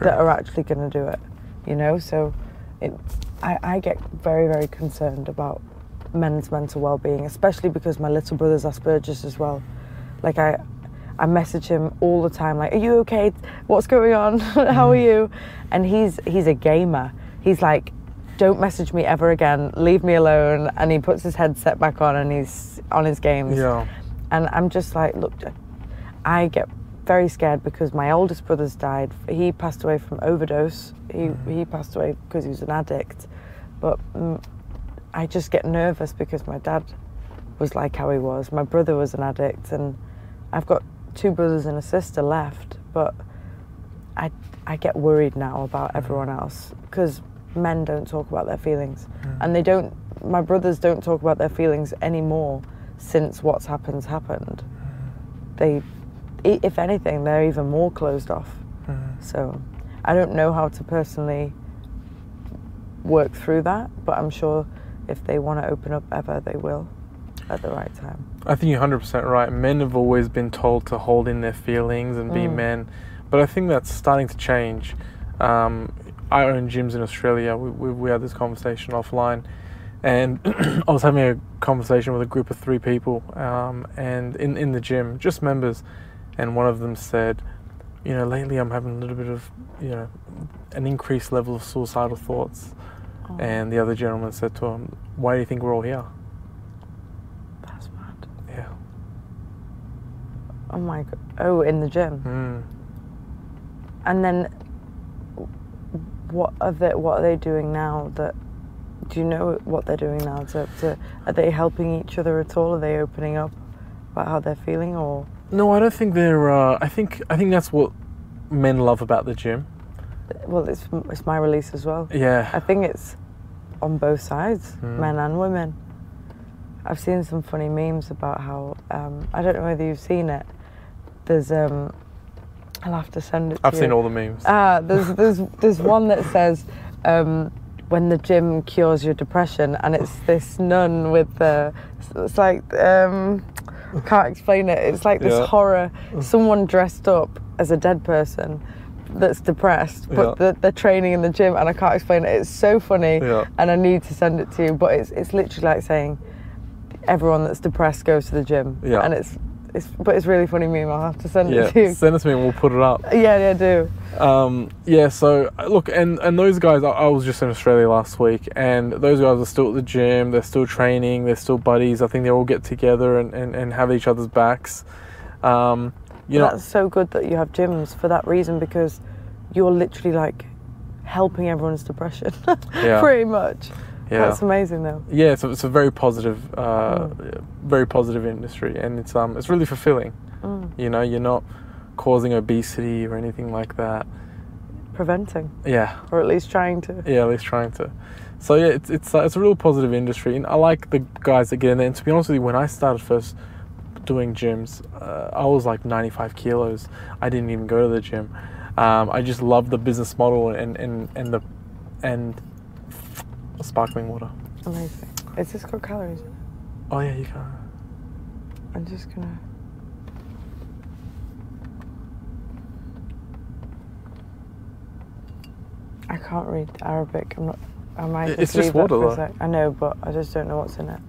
that are actually going to do it, you know? So I get very, very concerned about men's mental well-being, especially because my little brother's Asperger's as well. Like I message him all the time, like, are you okay? What's going on? How are you? And he's a gamer. He's like, don't message me ever again, leave me alone. And he puts his headset back on and he's on his games. Yeah. And I'm just like, look, I get very scared because my oldest brother's died. He passed away from overdose. He passed away because he was an addict. But I just get nervous because my dad was like how he was. My brother was an addict, and I've got 2 brothers and a sister left. But I get worried now about everyone else because men don't talk about their feelings, and they don't. My brothers don't talk about their feelings anymore since what's happened. They, if anything, they're even more closed off. So I don't know how to personally work through that, but I'm sure if they want to open up ever, they will at the right time. I think you're 100% right. Men have always been told to hold in their feelings and be men, but I think that's starting to change. I own gyms in Australia. We had this conversation offline, and I was having a conversation with a group of 3 people, and in the gym, just members, and one of them said, you know, lately I'm having a little bit of, you know, an increased level of suicidal thoughts. Oh. And the other gentleman said to him, why do you think we're all here? That's mad. Yeah. Oh my God. Oh, in the gym? And then what are they doing now that... Do you know what they're doing now? Are they helping each other at all? Are they opening up about how they're feeling, or...? No, I don't think they're... I think that's what men love about the gym. Well, it's my release as well. Yeah. I think it's on both sides, men and women. I've seen some funny memes about how... I don't know whether you've seen it. There's... I'll have to send it to you. I've seen all the memes. There's one that says... when the gym cures your depression, and it's this nun with it's like can't explain it. It's like this horror, someone dressed up as a dead person that's depressed, but they're training in the gym, and I can't explain it. It's so funny, and I need to send it to you. But it's literally like saying everyone that's depressed goes to the gym, and it's really funny meme. I'll have to send it to you. Send it to me and we'll put it up. Yeah, do. So look, and those guys, I was just in Australia last week, and those guys are still at the gym, they're still training, they're still buddies. I think they all get together and have each other's backs. You know, that's so good that you have gyms for that reason, because you're literally like helping everyone's depression, pretty much. Yeah. That's amazing though. Yeah, so it's a very positive industry, and it's really fulfilling. You know, you're not causing obesity or anything like that. Preventing. Yeah. Or at least trying to. Yeah, at least trying to. So yeah, it's a real positive industry, and I like the guys that get in there. And to be honest with you, when I started first doing gyms, I was like 95 kilos. I didn't even go to the gym. I just loved the business model and sparkling water. Amazing. Is this got calories in it? Oh yeah, you can. I'm just gonna... I can't read Arabic. I'm not. I might. It's just water, though. I know, but I just don't know what's in it.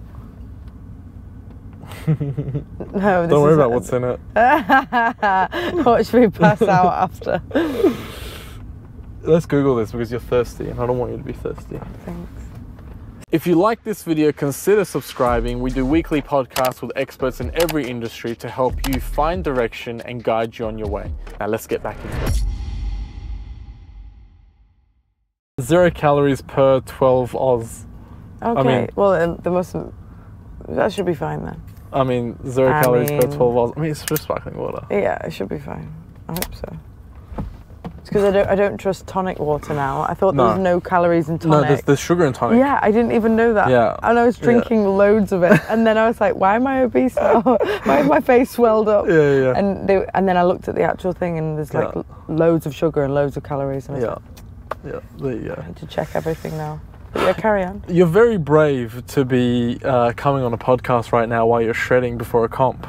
No, don't worry about what's in it. Watch me pass out after. Let's Google this because you're thirsty, and I don't want you to be thirsty. Thanks. If you like this video, consider subscribing. We do weekly podcasts with experts in every industry to help you find direction and guide you on your way. Now let's get back into it. 0 calories per 12 Oz. Okay, I mean, well, there mustn't. That should be fine then. I mean, 0 calories per 12 Oz. I mean, it's just sparkling water. Yeah, it should be fine. I hope so. It's because I don't trust tonic water now. I thought there was no calories in tonic. No, there's sugar in tonic. Yeah, I didn't even know that. Yeah. And I was drinking loads of it. And then I was like, why am I obese now? Why is my face swelled up? Yeah. And then I looked at the actual thing and there's like loads of sugar and loads of calories. And I was yeah, there you go. I need to check everything now. But yeah, carry on. You're very brave to be coming on a podcast right now while you're shredding before a comp.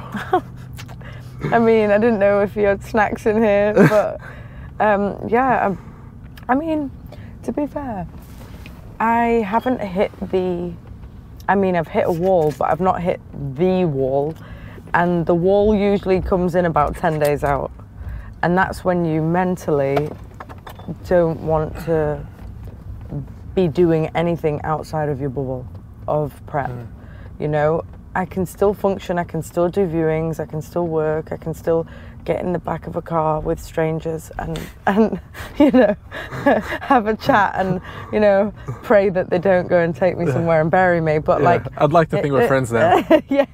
I mean, I didn't know if you had snacks in here, but yeah, I mean, to be fair, I haven't hit I've hit a wall, but I've not hit the wall. And the wall usually comes in about 10 days out. And that's when you mentally don't want to be doing anything outside of your bubble of prep. You know, I can still function, I can still do viewings, I can still work, I can still get in the back of a car with strangers and you know, have a chat and, you know, pray that they don't go and take me somewhere and bury me. But like, I'd like to think we're friends now. Yeah,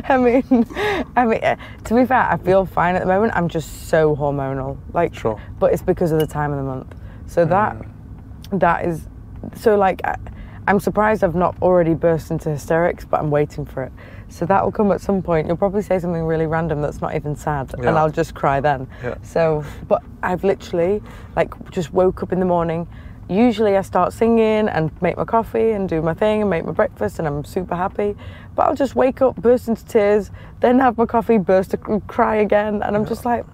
I mean, to be fair, I feel fine at the moment. I'm just so hormonal, like, Sure. But it's because of the time of the month. So that is, so like, I'm surprised I've not already burst into hysterics, but I'm waiting for it. So that will come at some point. You'll probably say something really random that's not even sad, and I'll just cry then. Yeah. So, but I've literally, like, just woke up in the morning. Usually I start singing and make my coffee and do my thing and make my breakfast, and I'm super happy. But I'll just wake up, burst into tears, then have my coffee, burst to cry again, and I'm just like,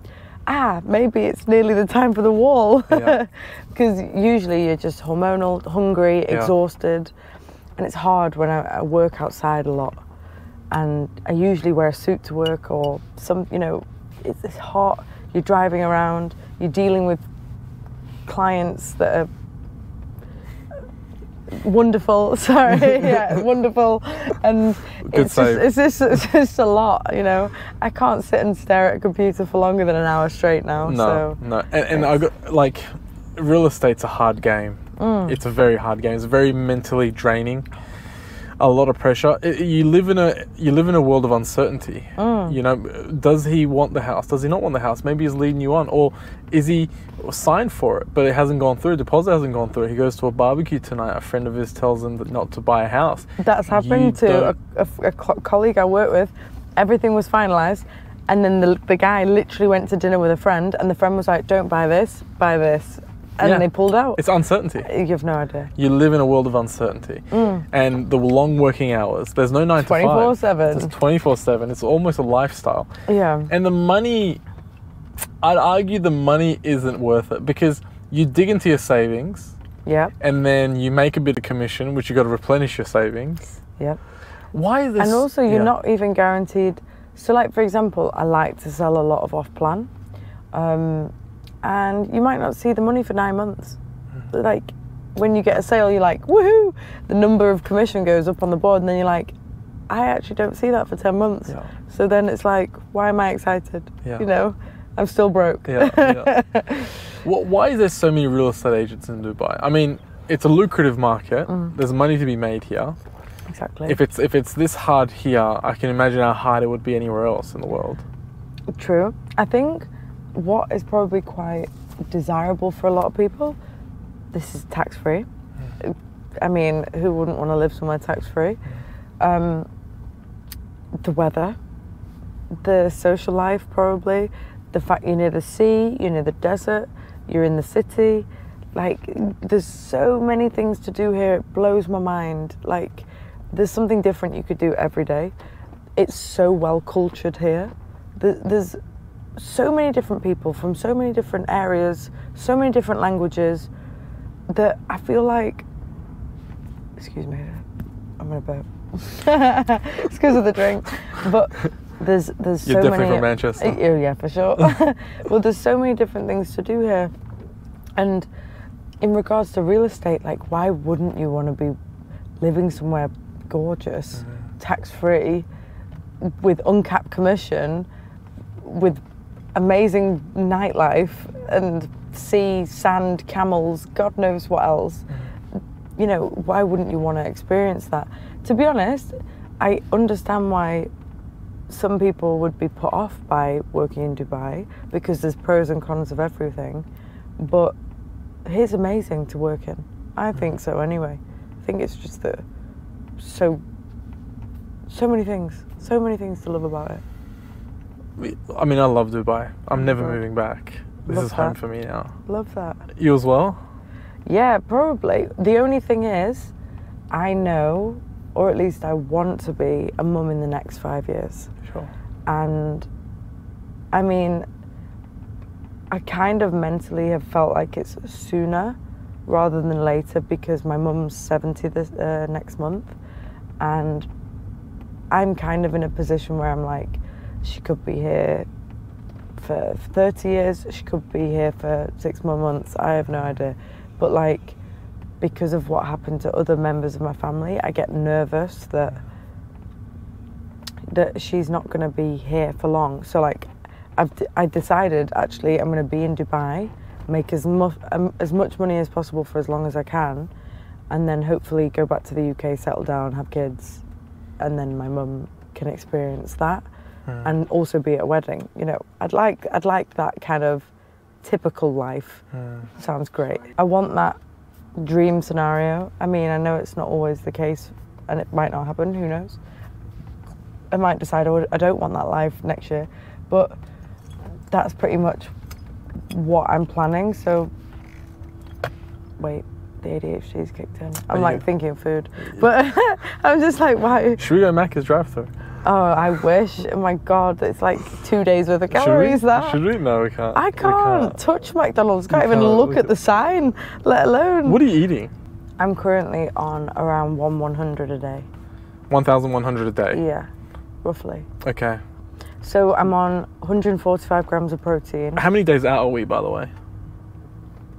maybe it's nearly the time for the wall. Because usually you're just hormonal, hungry, exhausted, and it's hard when I work outside a lot. And I usually wear a suit to work or you know, it's hot, you're driving around, you're dealing with clients that are wonderful, wonderful, and it's just a lot, you know. I can't sit and stare at a computer for longer than an hour straight now. No, and I got, like, real estate's a hard game. It's a very hard game. It's very mentally draining. A lot of pressure. You live in a world of uncertainty. You know, does he want the house? Does he not want the house? Maybe he's leading you on, or is he signed for it but it hasn't gone through? Deposit hasn't gone through. He goes to a barbecue tonight. A friend of his tells him that not to buy a house. That's happened to a colleague I work with. Everything was finalised, and then the guy literally went to dinner with a friend, and the friend was like, "Don't buy this, buy this." And they pulled out. It's uncertainty. You have no idea. You live in a world of uncertainty. And the long working hours, there's no 9 to 5. 24/7. It's 24/7. It's almost a lifestyle. Yeah. And the money, I'd argue the money isn't worth it, because you dig into your savings. Yep. And then you make a bit of commission, which you got to replenish your savings. Yep. Why is this? And also you're not even guaranteed. So like, for example, I like to sell a lot of off plan. And you might not see the money for 9 months. Like, when you get a sale, you're like, woohoo! The number of commission goes up on the board, and then you're like, I actually don't see that for 10 months. Yeah. So then it's like, why am I excited? You know, I'm still broke. Why is there so many real estate agents in Dubai? I mean, it's a lucrative market. There's money to be made here. Exactly. If it's this hard here, I can imagine how hard it would be anywhere else in the world. True. I think what is probably quite desirable for a lot of people, this is tax-free. I mean, who wouldn't want to live somewhere tax-free? The weather, the social life probably, the fact you're near the sea, you're near the desert, you're in the city. Like, there's so many things to do here, it blows my mind. Like, there's something different you could do every day. It's so well cultured here. There's so many different people from so many different areas, so many different languages. I feel like, excuse me, I'm gonna burp. It's because of the drink. But there's so many. You're definitely from Manchester. Oh yeah, for sure. Well, there's so many different things to do here, and in regards to real estate, like, why wouldn't you want to be living somewhere gorgeous, tax-free, with uncapped commission, with amazing nightlife and sea, sand, camels, God knows what else. You know, why wouldn't you want to experience that? To be honest, I understand why some people would be put off by working in Dubai, because there's pros and cons of everything, but it's amazing to work in. I think so anyway. I think it's just that so many things to love about it. I mean, I love Dubai. I'm never God. moving back. This Love is home that. for me now. Love that. You as well? Yeah, probably. The only thing is, I know, or at least I want to be a mum in the next 5 years. Sure. And I mean, I kind of mentally have felt like it's sooner rather than later, because my mum's 70 this next month, and I'm kind of in a position where I'm like, she could be here for 30 years, she could be here for 6 more months, I have no idea. But like, because of what happened to other members of my family, I get nervous that she's not going to be here for long. So like, I decided, actually, I'm going to be in Dubai, make as much money as possible for as long as I can, and then hopefully go back to the UK, settle down, have kids, and then my mum can experience that, and also be at a wedding. You know, I'd like that kind of typical life. Sounds great. I want that dream scenario. I mean, I know it's not always the case, and it might not happen. Who knows? I might decide I don't want that life next year, but that's pretty much what I'm planning. So, wait, the ADHD's kicked in. I'm like thinking of food, but I'm just like, why? Should we go Macca's drive-through? Oh, I wish. Oh my God, it's like 2 days worth of calories. Should we? No, we can't. I can't touch McDonald's. Can't even look at the sign, let alone. What are you eating? I'm currently on around 100 a day. 1,100 a day? Yeah, roughly. Okay. So I'm on 145 grams of protein. How many days out are we, by the way?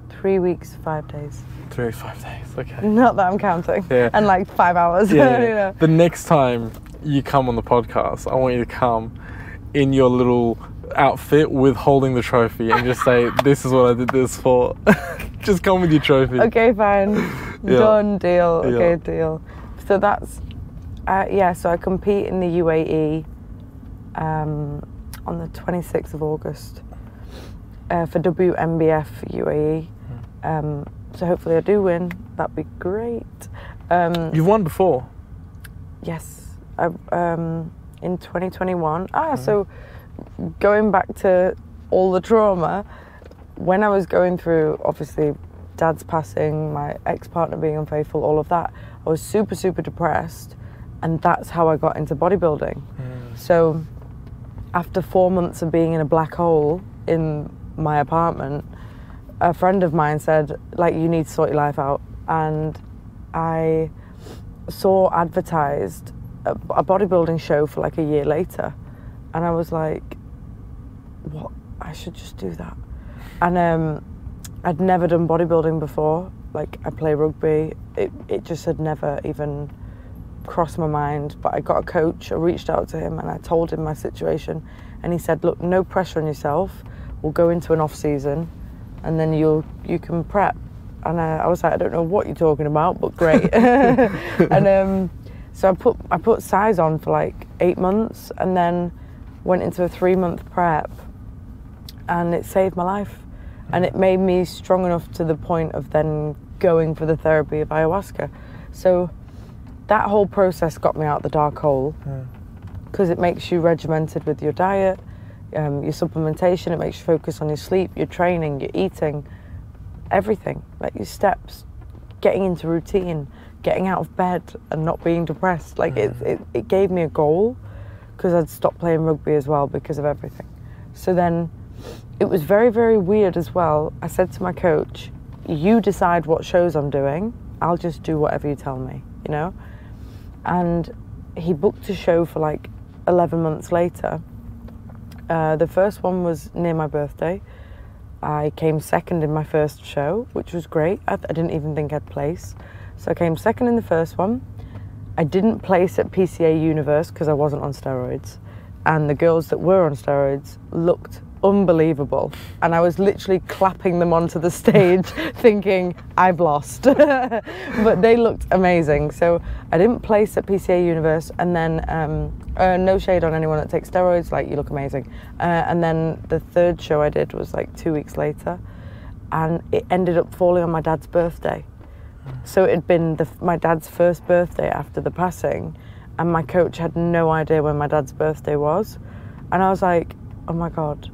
3 weeks, 5 days. 3 or 5 days, okay. Not that I'm counting. Yeah. And like 5 hours. Yeah. You know. The next time you come on the podcast, I want you to come in your little outfit with holding the trophy and just say, this is what I did this for. Just come with your trophy. Okay, fine. Yeah. Done, deal. Yeah. Okay, deal. So that's, so I compete in the UAE on the 26th of August for WMBF UAE. So hopefully I do win. That'd be great. You've won before? Yes. In 2021. So going back to all the trauma, when I was going through, obviously, Dad's passing, my ex-partner being unfaithful, all of that, I was super, super depressed, and that's how I got into bodybuilding. So after 4 months of being in a black hole in my apartment, a friend of mine said, like, you need to sort your life out. And I saw advertised a bodybuilding show for like a year later, and I was like, what, I should just do that. And I'd never done bodybuilding before. Like, I play rugby, it just had never even crossed my mind. But I got a coach, I reached out to him and I told him my situation, and he said, look, no pressure on yourself, we'll go into an off season and then you can prep. And I was like, I don't know what you're talking about, but great. And so I put size on for like 8 months, and then went into a 3-month prep, and it saved my life. And it made me strong enough to the point of then going for the therapy of ayahuasca. So that whole process got me out the dark hole, because it makes you regimented with your diet, your supplementation, it makes you focus on your sleep, your training, your eating, everything, like your steps, getting into routine, getting out of bed and not being depressed. Like it gave me a goal, because I'd stopped playing rugby as well because of everything. So then it was very, very weird as well. I said to my coach, you decide what shows I'm doing. I'll just do whatever you tell me, you know? And he booked a show for like 11 months later. The first one was near my birthday. I came second in my first show, which was great. I didn't even think I'd place. So I came second in the first one. I didn't place at PCA Universe because I wasn't on steroids. And the girls that were on steroids looked unbelievable. And I was literally clapping them onto the stage thinking, I've lost. But they looked amazing. So I didn't place at PCA Universe, and then no shade on anyone that takes steroids, like, you look amazing. And then the third show I did was like 2 weeks later, and it ended up falling on my dad's birthday. So it had been my dad's first birthday after the passing, and my coach had no idea when my dad's birthday was. And I was like, oh my God,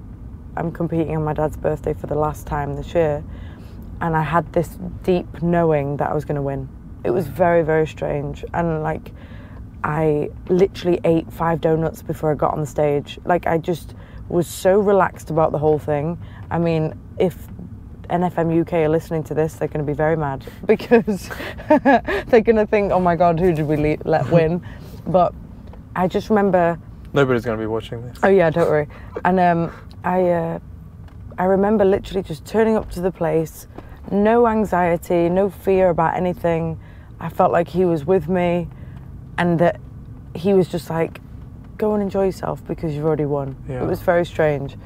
I'm competing on my dad's birthday for the last time this year. And I had this deep knowing that I was going to win. It was very, very strange. And like, I literally ate 5 donuts before I got on the stage. Like, I just was so relaxed about the whole thing. I mean, if NFM UK are listening to this, they're going to be very mad, because they're going to think, oh my God, who did we let win? But I just remember... Nobody's going to be watching this. Oh yeah, don't worry. And I remember literally just turning up to the place, no anxiety, no fear about anything. I felt like he was with me, and that he was just like, go and enjoy yourself because you've already won. Yeah. It was very strange. Yeah.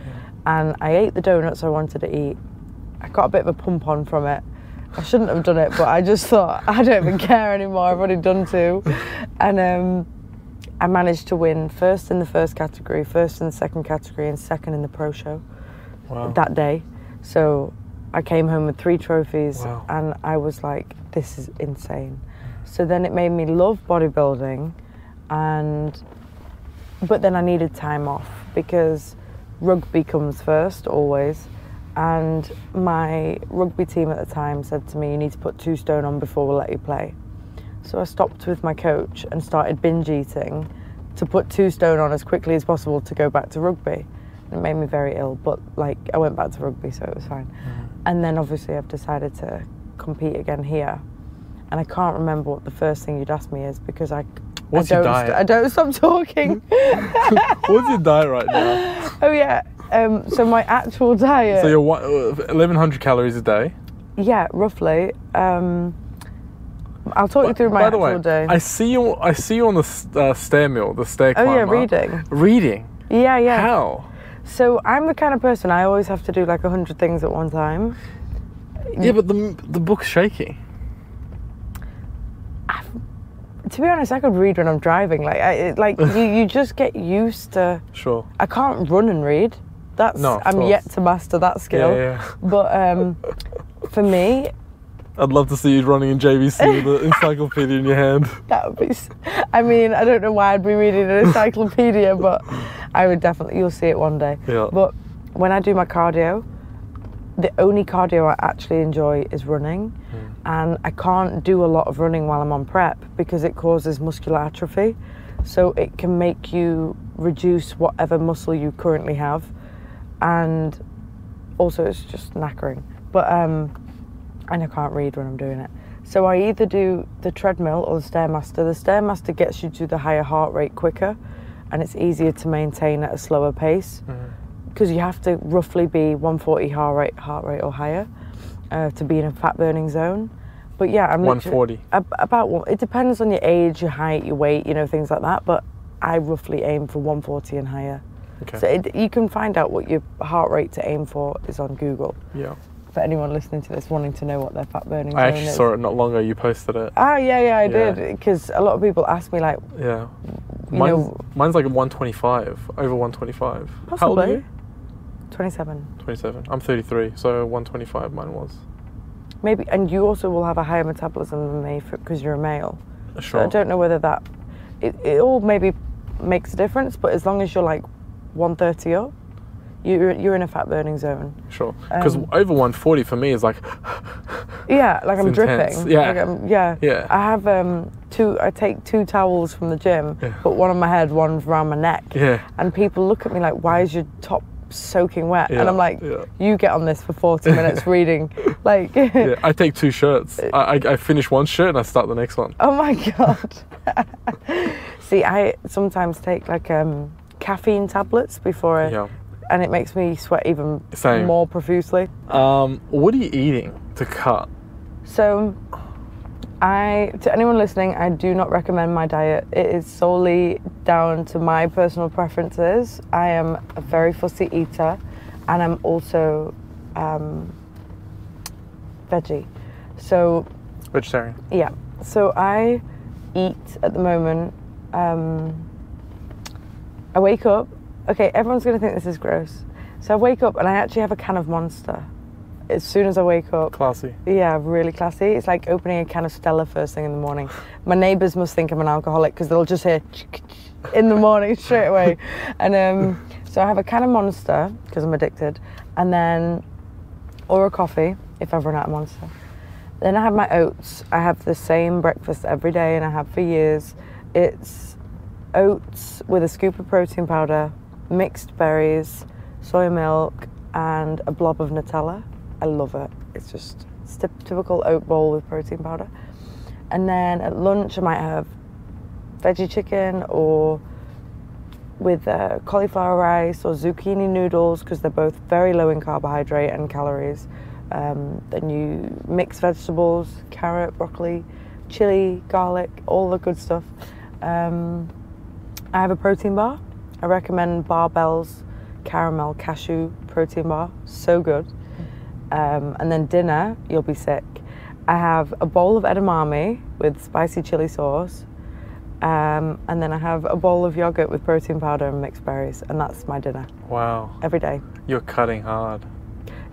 And I ate the donuts I wanted to eat. I got a bit of a pump on from it. I shouldn't have done it, but I just thought, I don't even care anymore, I've already done 2. And I managed to win first in the first category, first in the second category, and second in the pro show. Wow. That day. So I came home with 3 trophies. Wow. And I was like, this is insane. So then it made me love bodybuilding, but then I needed time off because rugby comes first, always. And my rugby team at the time said to me, you need to put 2 stone on before we'll let you play. So I stopped with my coach and started binge eating to put 2 stone on as quickly as possible to go back to rugby. It made me very ill, but like, I went back to rugby, so it was fine. And then obviously I've decided to compete again here. And I can't remember what the first thing you'd ask me is, because What's your diet? I don't stop talking. What's your diet right now? Oh yeah, so my actual diet. So you're 1,100 calories a day? Yeah, roughly. I'll talk you through my actual day. I see you on the stair mill, the stair climber. Oh yeah, reading. Reading? Yeah, yeah. How? So I'm the kind of person, I always have to do like 100 things at one time. Yeah, but the book's shaky. To be honest, I could read when I'm driving. Like, you just get used to. Sure. I can't run and read. I'm yet to master that skill. Yeah. But for me, I'd love to see you running in JVC with the encyclopedia in your hand. That would be. I mean, I don't know why I'd be reading an encyclopedia, but I would definitely. You'll see it one day. Yeah. But when I do my cardio, the only cardio I actually enjoy is running. And I can't do a lot of running while I'm on prep because it causes muscular atrophy. So it can make you reduce whatever muscle you currently have. And also it's just knackering. But and I can't read when I'm doing it. So I either do the treadmill or the Stairmaster. The Stairmaster gets you to the higher heart rate quicker, and it's easier to maintain at a slower pace because you have to roughly be 140 heart rate or higher. To be in a fat burning zone. But yeah, I'm 140. It depends on your age, your height, your weight, things like that, but I roughly aim for 140 and higher. Okay. So you can find out what your heart rate to aim for is on Google. Yeah. For anyone listening to this wanting to know what their fat burning zone is. I actually saw it not long ago, you posted it. Ah, yeah, I did, because a lot of people ask me like... Yeah. Mine's like 125, over 125. Possibly. How old are you? 27. 27. I'm 33, so 125 mine was. Maybe, and you also will have a higher metabolism than me because you're a male. Sure. So I don't know whether that, it all maybe makes a difference, but as long as you're like 130 up, you're in a fat burning zone. Sure. Because over 140 for me is like... Yeah, like I'm intense. dripping. Yeah. Like yeah. I have I take 2 towels from the gym, put one on my head, one around my neck. Yeah. And people look at me like, why is your top soaking wet. Yeah, And I'm like, yeah. you get on this for 40 minutes reading. Like, Yeah, I take 2 shirts. I finish one shirt and I start the next one. oh my God. See, I sometimes take like caffeine tablets before Yeah. and it makes me sweat even Same. more profusely. What are you eating to cut? So, to anyone listening, I do not recommend my diet. It is solely down to my personal preferences. I am a very fussy eater, and I'm also veggie. So, Vegetarian. yeah. So I eat at the moment. I wake up. Okay, everyone's gonna think this is gross. So I wake up and I actually have a can of Monster. As soon as I wake up. Classy. Yeah, really classy. It's like opening a can of Stella first thing in the morning. My neighbours must think I'm an alcoholic because they'll just hear in the morning straight away. And so I have a can of Monster because I'm addicted, and then or a coffee if I've run out of Monster. Then I have my oats. I have the same breakfast every day, and I have for years. It's oats with a scoop of protein powder, mixed berries, soy milk, and a blob of Nutella. I love it. It's just typical oat bowl with protein powder. And then at lunch I might have veggie chicken or with cauliflower rice or zucchini noodles because they're both very low in carbohydrate and calories. Then you mix vegetables, carrot, broccoli, chili, garlic, all the good stuff. I have a protein bar. I recommend Barbell's caramel cashew protein bar. So good. And then dinner, you'll be sick. I have a bowl of edamame with spicy chili sauce. And then I have a bowl of yogurt with protein powder and mixed berries. And that's my dinner. Wow. Every day. You're cutting hard.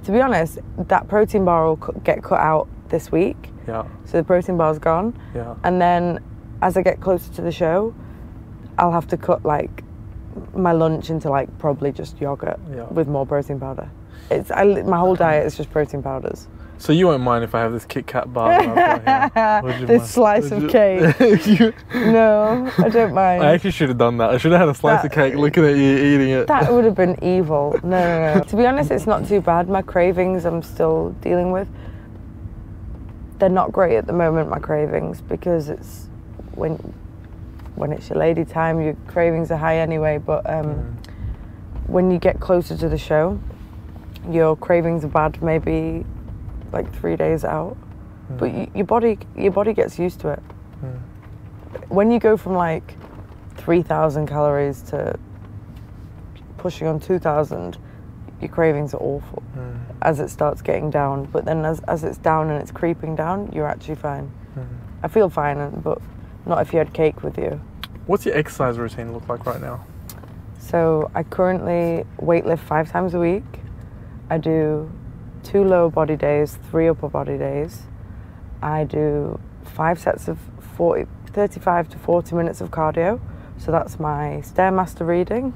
To be honest, that protein bar will get cut out this week. Yeah. So the protein bar's gone. Yeah. And then as I get closer to the show, I'll have to cut like my lunch into like probably just yogurt with more protein powder. My whole diet is just protein powders. So you won't mind if I have this Kit Kat bar that I've got here? This slice of cake. No, I don't mind. I actually should have done that. I should have had a slice of cake looking at you eating it. That would have been evil. No. To be honest, it's not too bad. My cravings I'm still dealing with. They're not great at the moment, my cravings, because it's when it's your lady time, your cravings are high anyway, but when you get closer to the show, your cravings are bad maybe like 3 days out, but your body gets used to it. When you go from like 3,000 calories to pushing on 2,000, your cravings are awful as it starts getting down, but then as it's down and it's creeping down, you're actually fine. I feel fine, but not if you had cake with you. What's your exercise routine look like right now? So I currently weightlift 5 times a week. I do 2 lower body days, 3 upper body days. I do 5 sets of 35 to 40 minutes of cardio. So that's my Stairmaster reading.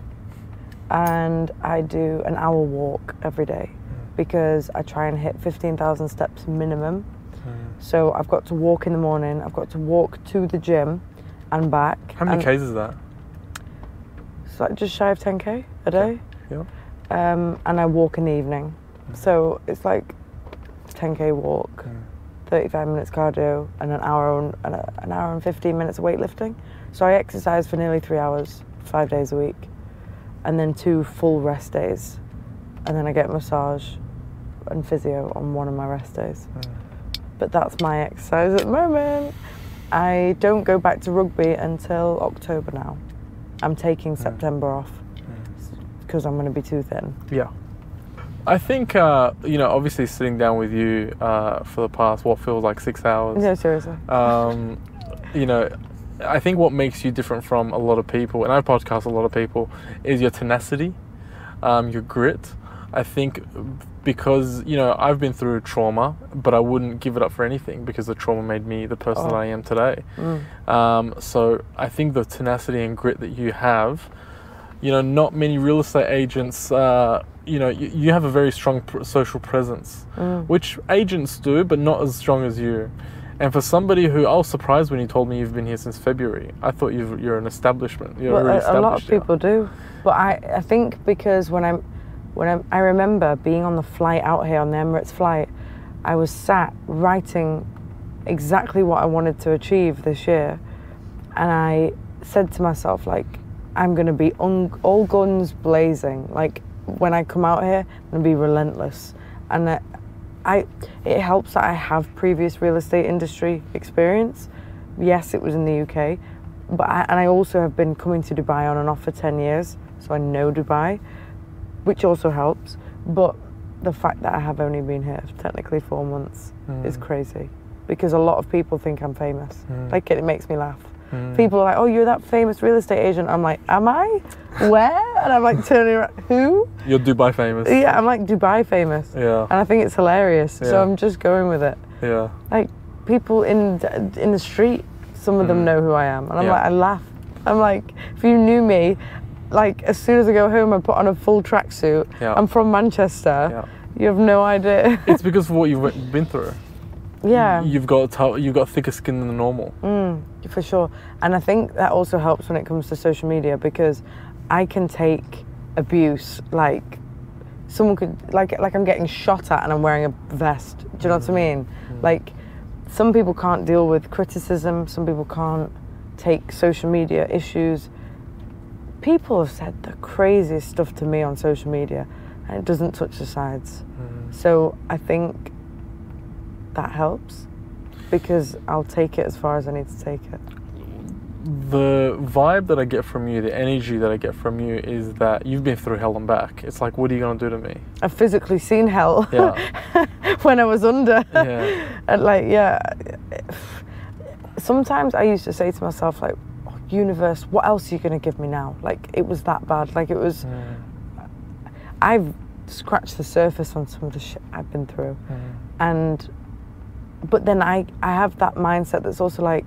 And I do an hour walk every day because I try and hit 15,000 steps minimum. So I've got to walk in the morning, I've got to walk to the gym and back. How many Ks is that? It's like just shy of 10K a day. Yeah. And I walk in the evening. So it's like 10K walk, 35 minutes cardio, and an hour and 15 minutes of weightlifting. So I exercise for nearly 3 hours, 5 days a week, and then 2 full rest days. And then I get massage and physio on one of my rest days. But that's my exercise at the moment. I don't go back to rugby until October now. I'm taking September off because I'm going to be too thin. Yeah. I think, obviously sitting down with you for the past, what feels like 6 hours. No, seriously. I think what makes you different from a lot of people, and I podcast a lot of people, is your tenacity, your grit. I think because, I've been through trauma, but I wouldn't give it up for anything because the trauma made me the person that I am today. So I think the tenacity and grit that you have, not many real estate agents, you have a very strong social presence, which agents do, but not as strong as you. And for somebody who, I was surprised when you told me you've been here since February. I thought you're an establishment. You're well, really a lot of people do. But I think because when I remember being on the flight out here, on the Emirates flight, I was sat writing exactly what I wanted to achieve this year, and I said to myself, like, I'm going to be all guns blazing. Like, when I come out here, I'm going to be relentless. And it helps that I have previous real estate industry experience. Yes, it was in the UK, but I also have been coming to Dubai on and off for 10 years, so I know Dubai, which also helps. But the fact that I have only been here for technically 4 months is crazy, because a lot of people think I'm famous. Like, it makes me laugh. People are like, oh, you're that famous real estate agent. I'm like, am I? Where? And I'm like turning around, who? You're Dubai famous. Yeah, I'm like Dubai famous. Yeah. And I think it's hilarious. Yeah. So I'm just going with it. Yeah. Like, people in the street, some of them know who I am. And I'm like, I laugh. I'm like, if you knew me, like, as soon as I go home, I put on a full tracksuit. Yeah. I'm from Manchester. Yeah. You have no idea. It's because of what you've been through. Yeah. You've got thicker skin than normal. For sure. And I think that also helps when it comes to social media, because I can take abuse, like someone could, like I'm getting shot at and I'm wearing a vest. Do you know what I mean? Like, some people can't deal with criticism, some people can't take social media issues. People have said the craziest stuff to me on social media, and it doesn't touch the sides. So I think that helps, because I'll take it as far as I need to take it. The vibe that I get from you, the energy that I get from you, is that you've been through hell and back. It's like, what are you going to do to me? I've physically seen hell when I was under. And like, sometimes I used to say to myself, like, oh, universe, what else are you going to give me now? Like, it was that bad. Like, it was, I've scratched the surface on some of the shit I've been through. But then I have that mindset that's also like,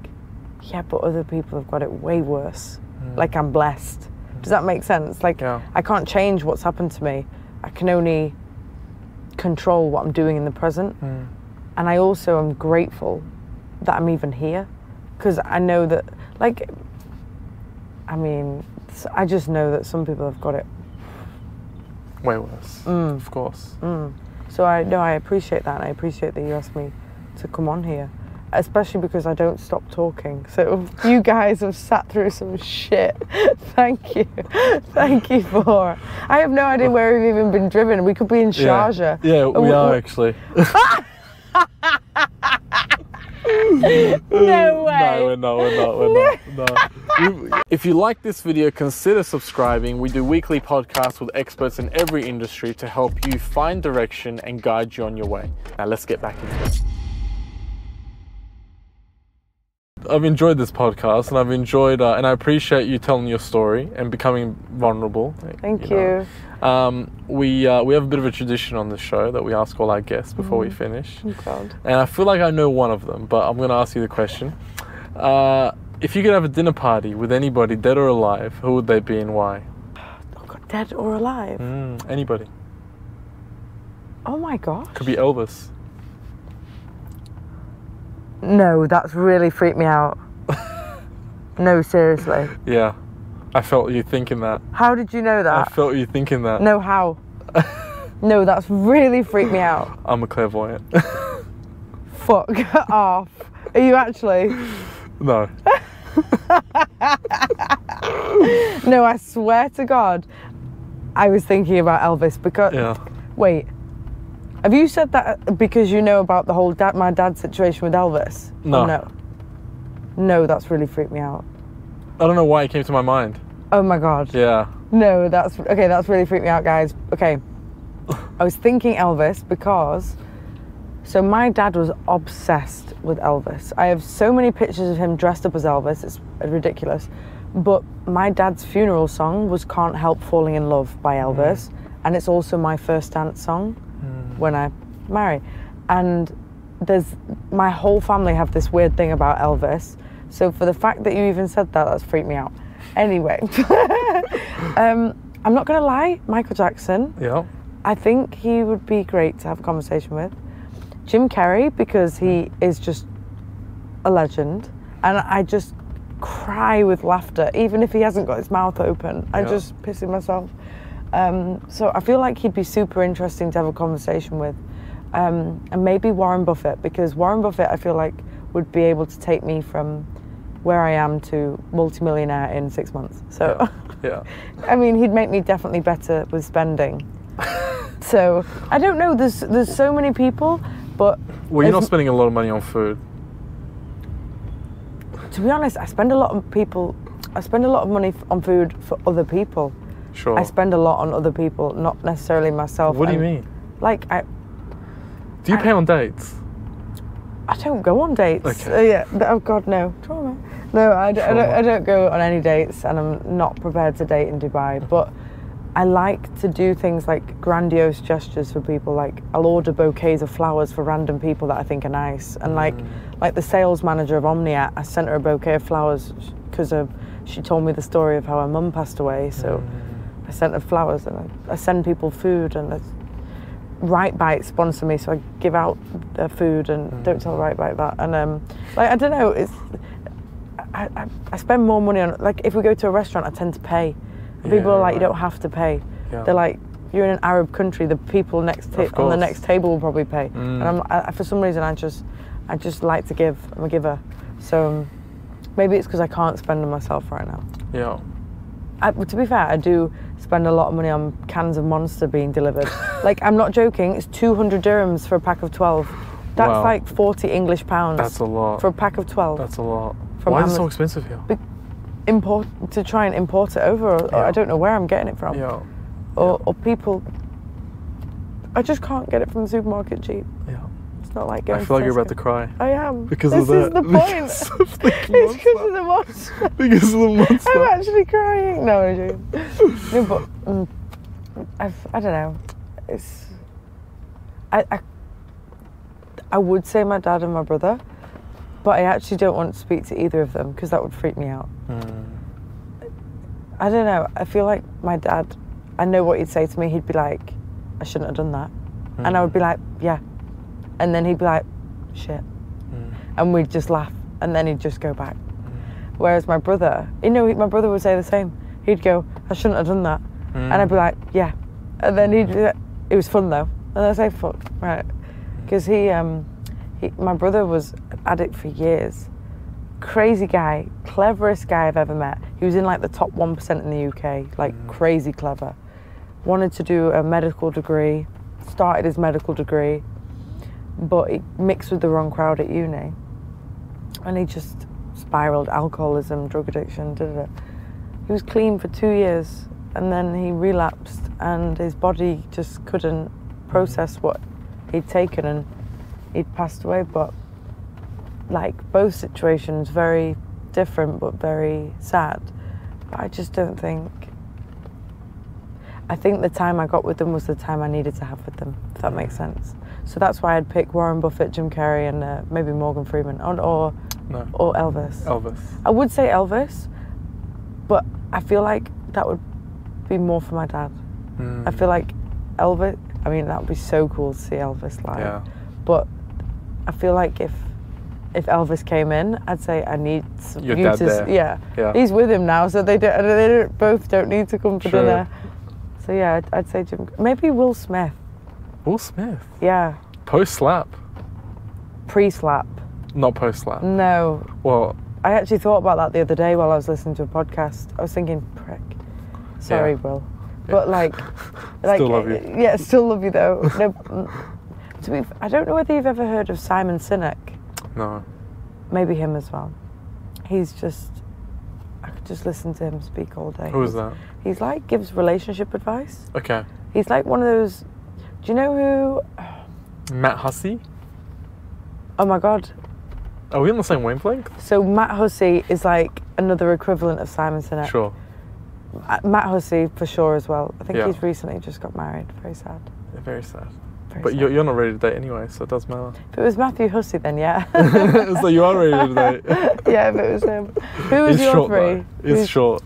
yeah, but other people have got it way worse. Like, I'm blessed. Does that make sense? Like, I can't change what's happened to me. I can only control what I'm doing in the present. And I also am grateful that I'm even here, because I know that, like, I mean, I just know that some people have got it way worse. Of course. So I appreciate that, and I appreciate that you asked me to come on here, especially because I don't stop talking. So you guys have sat through some shit. Thank you. Thank you for. I have no idea where we've even been driven. We could be in Sharjah. Yeah, we are actually. No way. No, we're not. If you like this video, consider subscribing. We do weekly podcasts with experts in every industry to help you find direction and guide you on your way. Now let's get back into it. I've enjoyed this podcast, and I've enjoyed, and I appreciate you telling your story and becoming vulnerable. Thank you. We have a bit of a tradition on this show that we ask all our guests before we finish. Oh God. And I feel like I know one of them, but I'm going to ask you the question. If you could have a dinner party with anybody, dead or alive, who would they be and why? Oh God, dead or alive? Anybody. Oh my gosh. Could be Elvis. No, that's really freaked me out. No, seriously. Yeah, I felt you thinking that. How did you know that? I felt you thinking that. No, how? No, that's really freaked me out. I'm a clairvoyant. Fuck off. Are you actually? No. No, I swear to God, I was thinking about Elvis because... Yeah. Wait. Have you said that because you know about the whole my dad's situation with Elvis? No. Or no? No, that's really freaked me out. I don't know why it came to my mind. Oh my God. Yeah. No, that's really freaked me out, guys. Okay. I was thinking Elvis because, so my dad was obsessed with Elvis. I have so many pictures of him dressed up as Elvis, it's ridiculous. But my dad's funeral song was Can't Help Falling in Love by Elvis. And it's also my first dance song when I marry. And my whole family have this weird thing about Elvis. So for the fact that you even said that, that's freaked me out. Anyway, I'm not gonna lie, Michael Jackson. Yeah. I think he would be great to have a conversation with. Jim Carrey, because he is just a legend. And I just cry with laughter, even if he hasn't got his mouth open. I'm just pissing myself. So I feel like he'd be super interesting to have a conversation with. And maybe Warren Buffett, because Warren Buffett, I feel like, would be able to take me from where I am to multimillionaire in 6 months. So, yeah. I mean, he'd make me definitely better with spending. So, I don't know, there's so many people, but... Well, you're not spending a lot of money on food. To be honest, I spend a lot of money on food for other people. Sure. I spend a lot on other people, not necessarily myself. What do you mean? Like, Do you pay on dates? I don't go on dates. Okay. Yeah. Oh God, no. Trauma. No, I don't go on any dates, and I'm not prepared to date in Dubai. But I like to do things like grandiose gestures for people. Like I'll order bouquets of flowers for random people that I think are nice. And like the sales manager of Omniat, I sent her a bouquet of flowers because she told me the story of how her mum passed away. So I sent her flowers, and I send people food, and Right Bite sponsor me, so I give out their food, and don't tell Right Bite that. And like I don't know, I spend more money on, like if we go to a restaurant, I tend to pay. And people are like, you don't have to pay. Yeah. They're like, you're in an Arab country, the people on the next table will probably pay. And for some reason I just like to give. I'm a giver. So maybe it's because I can't spend on myself right now. Yeah. To be fair, I do spend a lot of money on cans of Monster being delivered. Like, I'm not joking, it's 200 dirhams for a pack of 12. That's like 40 English pounds. That's a lot. For a pack of 12. That's a lot. Why is it so expensive here? To try and import it over, or I don't know where I'm getting it from. Yeah. Or people, I just can't get it from the supermarket cheap. Yeah. It's not like going I feel like you're about to cry. I am. Because of that. This is the point. It's because of the monster. Because of the monster. I'm actually crying. No, I'm joking. No, but I don't know. It's I would say my dad and my brother, but I actually don't want to speak to either of them because that would freak me out. I don't know. I feel like my dad, I know what he'd say to me. He'd be like, I shouldn't have done that. And I would be like, yeah. And then he'd be like, shit. And we'd just laugh. And then he'd just go back. Whereas my brother, my brother would say the same. He'd go, I shouldn't have done that. And I'd be like, yeah. And then he'd be like, it was fun though. And I'd say, fuck, right. Because my brother was an addict for years. Crazy guy, cleverest guy I've ever met. He was in like the top 1% in the UK, like crazy clever. Wanted to do a medical degree, started his medical degree, but he mixed with the wrong crowd at uni. And he just spiraled, alcoholism, drug addiction, He was clean for 2 years, and then he relapsed, and his body just couldn't process what he'd taken, and he'd passed away. But like both situations, very different but very sad. But I just don't think, I think the time I got with them was the time I needed to have with them, if that makes sense. So that's why I'd pick Warren Buffett, Jim Carrey, and maybe Morgan Freeman, or Elvis. Elvis. I would say Elvis, but I feel like that would be more for my dad. I feel like Elvis, I mean, that would be so cool to see Elvis live. Yeah. But I feel like if Elvis came in, I'd say I need your dad there. Yeah. He's with him now, so they both don't need to come for dinner. So yeah, I'd say Jim. Maybe Will Smith. Will Smith? Yeah. Post-slap? Pre-slap. Not post-slap? No. Well, I actually thought about that the other day while I was listening to a podcast. I was thinking, prick. Sorry, Will. But like still love you. Yeah, still love you though. No, I don't know whether you've ever heard of Simon Sinek. No. Maybe him as well. I could just listen to him speak all day. Who is that? He's like, gives relationship advice. Okay. He's like one of those, do you know who? Matt Hussey? Oh my God. Are we on the same wavelength? So Matt Hussey is like another equivalent of Simon Sinek. Sure. Matt Hussey for sure as well. I think he's recently just got married. Very sad. Yeah, very sad. But you're not ready to date anyway, so it does matter. If it was Matthew Hussey, then yeah. So you are ready to date. Yeah, if it was him. Who was your short, three? Though. He's short.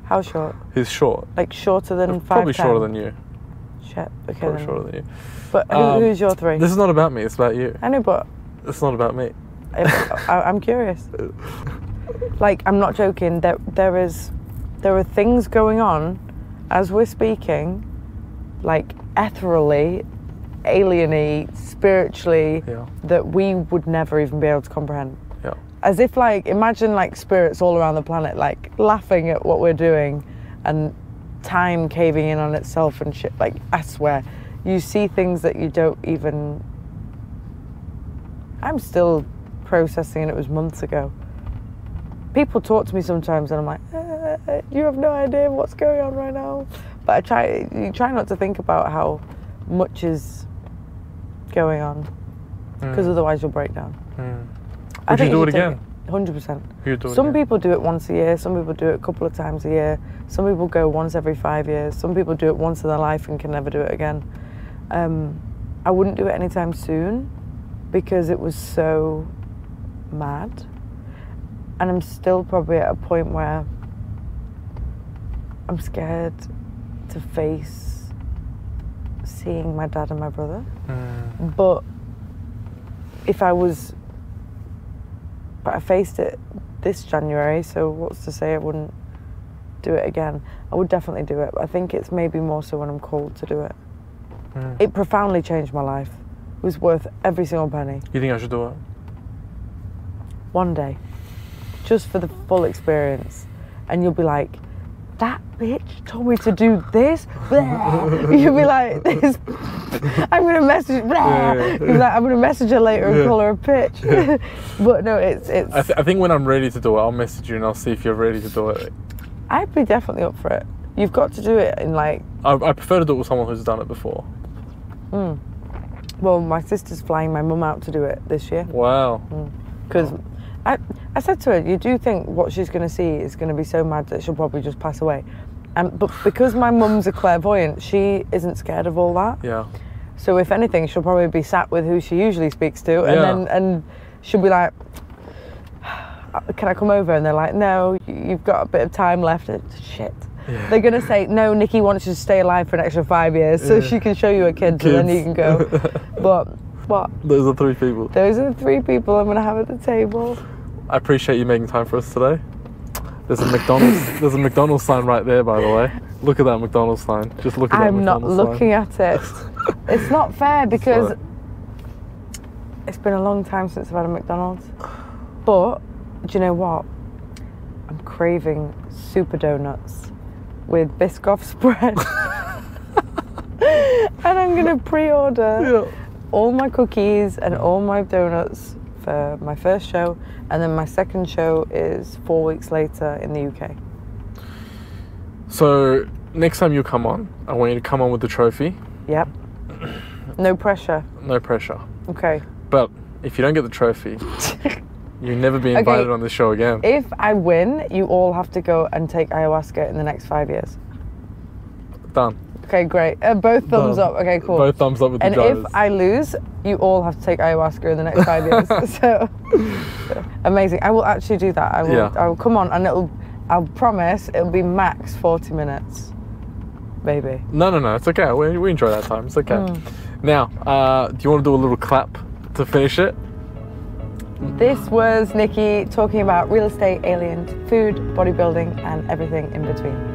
How short? He's short. Like shorter than 5'10"? Probably shorter than you. Shit. Okay. Probably shorter than you. But who's your three? This is not about me. It's about you. I know, but it's not about me. I'm curious. Like, I'm not joking. There are things going on as we're speaking, like ethereally, alien-y, spiritually, that we would never even be able to comprehend. Yeah. As if like, imagine like spirits all around the planet, like laughing at what we're doing and time caving in on itself and shit. Like, I swear, you see things that you don't even... I'm still processing, and it was months ago. People talk to me sometimes and I'm like, you have no idea what's going on right now. But you try not to think about how much is going on, because otherwise you'll break down. Would you do it again? 100%. Some people do it once a year, some people do it a couple of times a year, some people go once every 5 years, some people do it once in their life and can never do it again. I wouldn't do it anytime soon because it was so mad. And I'm still probably at a point where I'm scared to face seeing my dad and my brother. But I faced it this January, so what's to say I wouldn't do it again? I would definitely do it, but I think it's maybe more so when I'm called to do it. It profoundly changed my life. It was worth every single penny. You think I should do it? One day. Just for the full experience. And you'll be like, that bitch told me to do this? You'll be like, this. I'm going to message, You'll be like, I'm going to message her later and call her a bitch. But no, it's... I think when I'm ready to do it, I'll message you and I'll see if you're ready to do it. I'd be definitely up for it. You've got to do it in like... I prefer to do it with someone who's done it before. Well, my sister's flying my mum out to do it this year. Wow. Because I said to her, you do think what she's going to see is going to be so mad that she'll probably just pass away. But because my mum's a clairvoyant, she isn't scared of all that. Yeah. So if anything, she'll probably be sat with who she usually speaks to, and she'll be like, can I come over? And they're like, no, you've got a bit of time left. Shit. Yeah. They're going to say, no, Nikki wants you to stay alive for an extra 5 years so she can show you her kids and then you can go. But what? Those are 3 people. Those are the 3 people I'm going to have at the table. I appreciate you making time for us today. There's a McDonald's. There's a McDonald's sign right there, by the way. Look at that McDonald's sign. Just look at that McDonald's sign. I'm not looking at it. It's not fair because it's been a long time since I've had a McDonald's. But do you know what? I'm craving super donuts with Biscoff spread. And I'm going to pre-order all my cookies and all my donuts for my first show, and then my second show is 4 weeks later in the UK. So next time you come on, I want you to come on with the trophy. Yep. No pressure. No pressure. Okay. But if you don't get the trophy, you'll never be invited on this show again. If I win, you all have to go and take ayahuasca in the next 5 years. Done. Okay, great. Both thumbs up. Okay, cool. Both thumbs up with the And drivers. if I lose, you all have to take ayahuasca in the next 5 years. So amazing. I will actually do that. I will come on, and I'll promise it'll be max 40 minutes. Maybe. No. It's okay. We enjoy that time. It's okay. Now, do you want to do a little clap to finish it? This was Nikki talking about real estate, aliens, food, bodybuilding, and everything in between.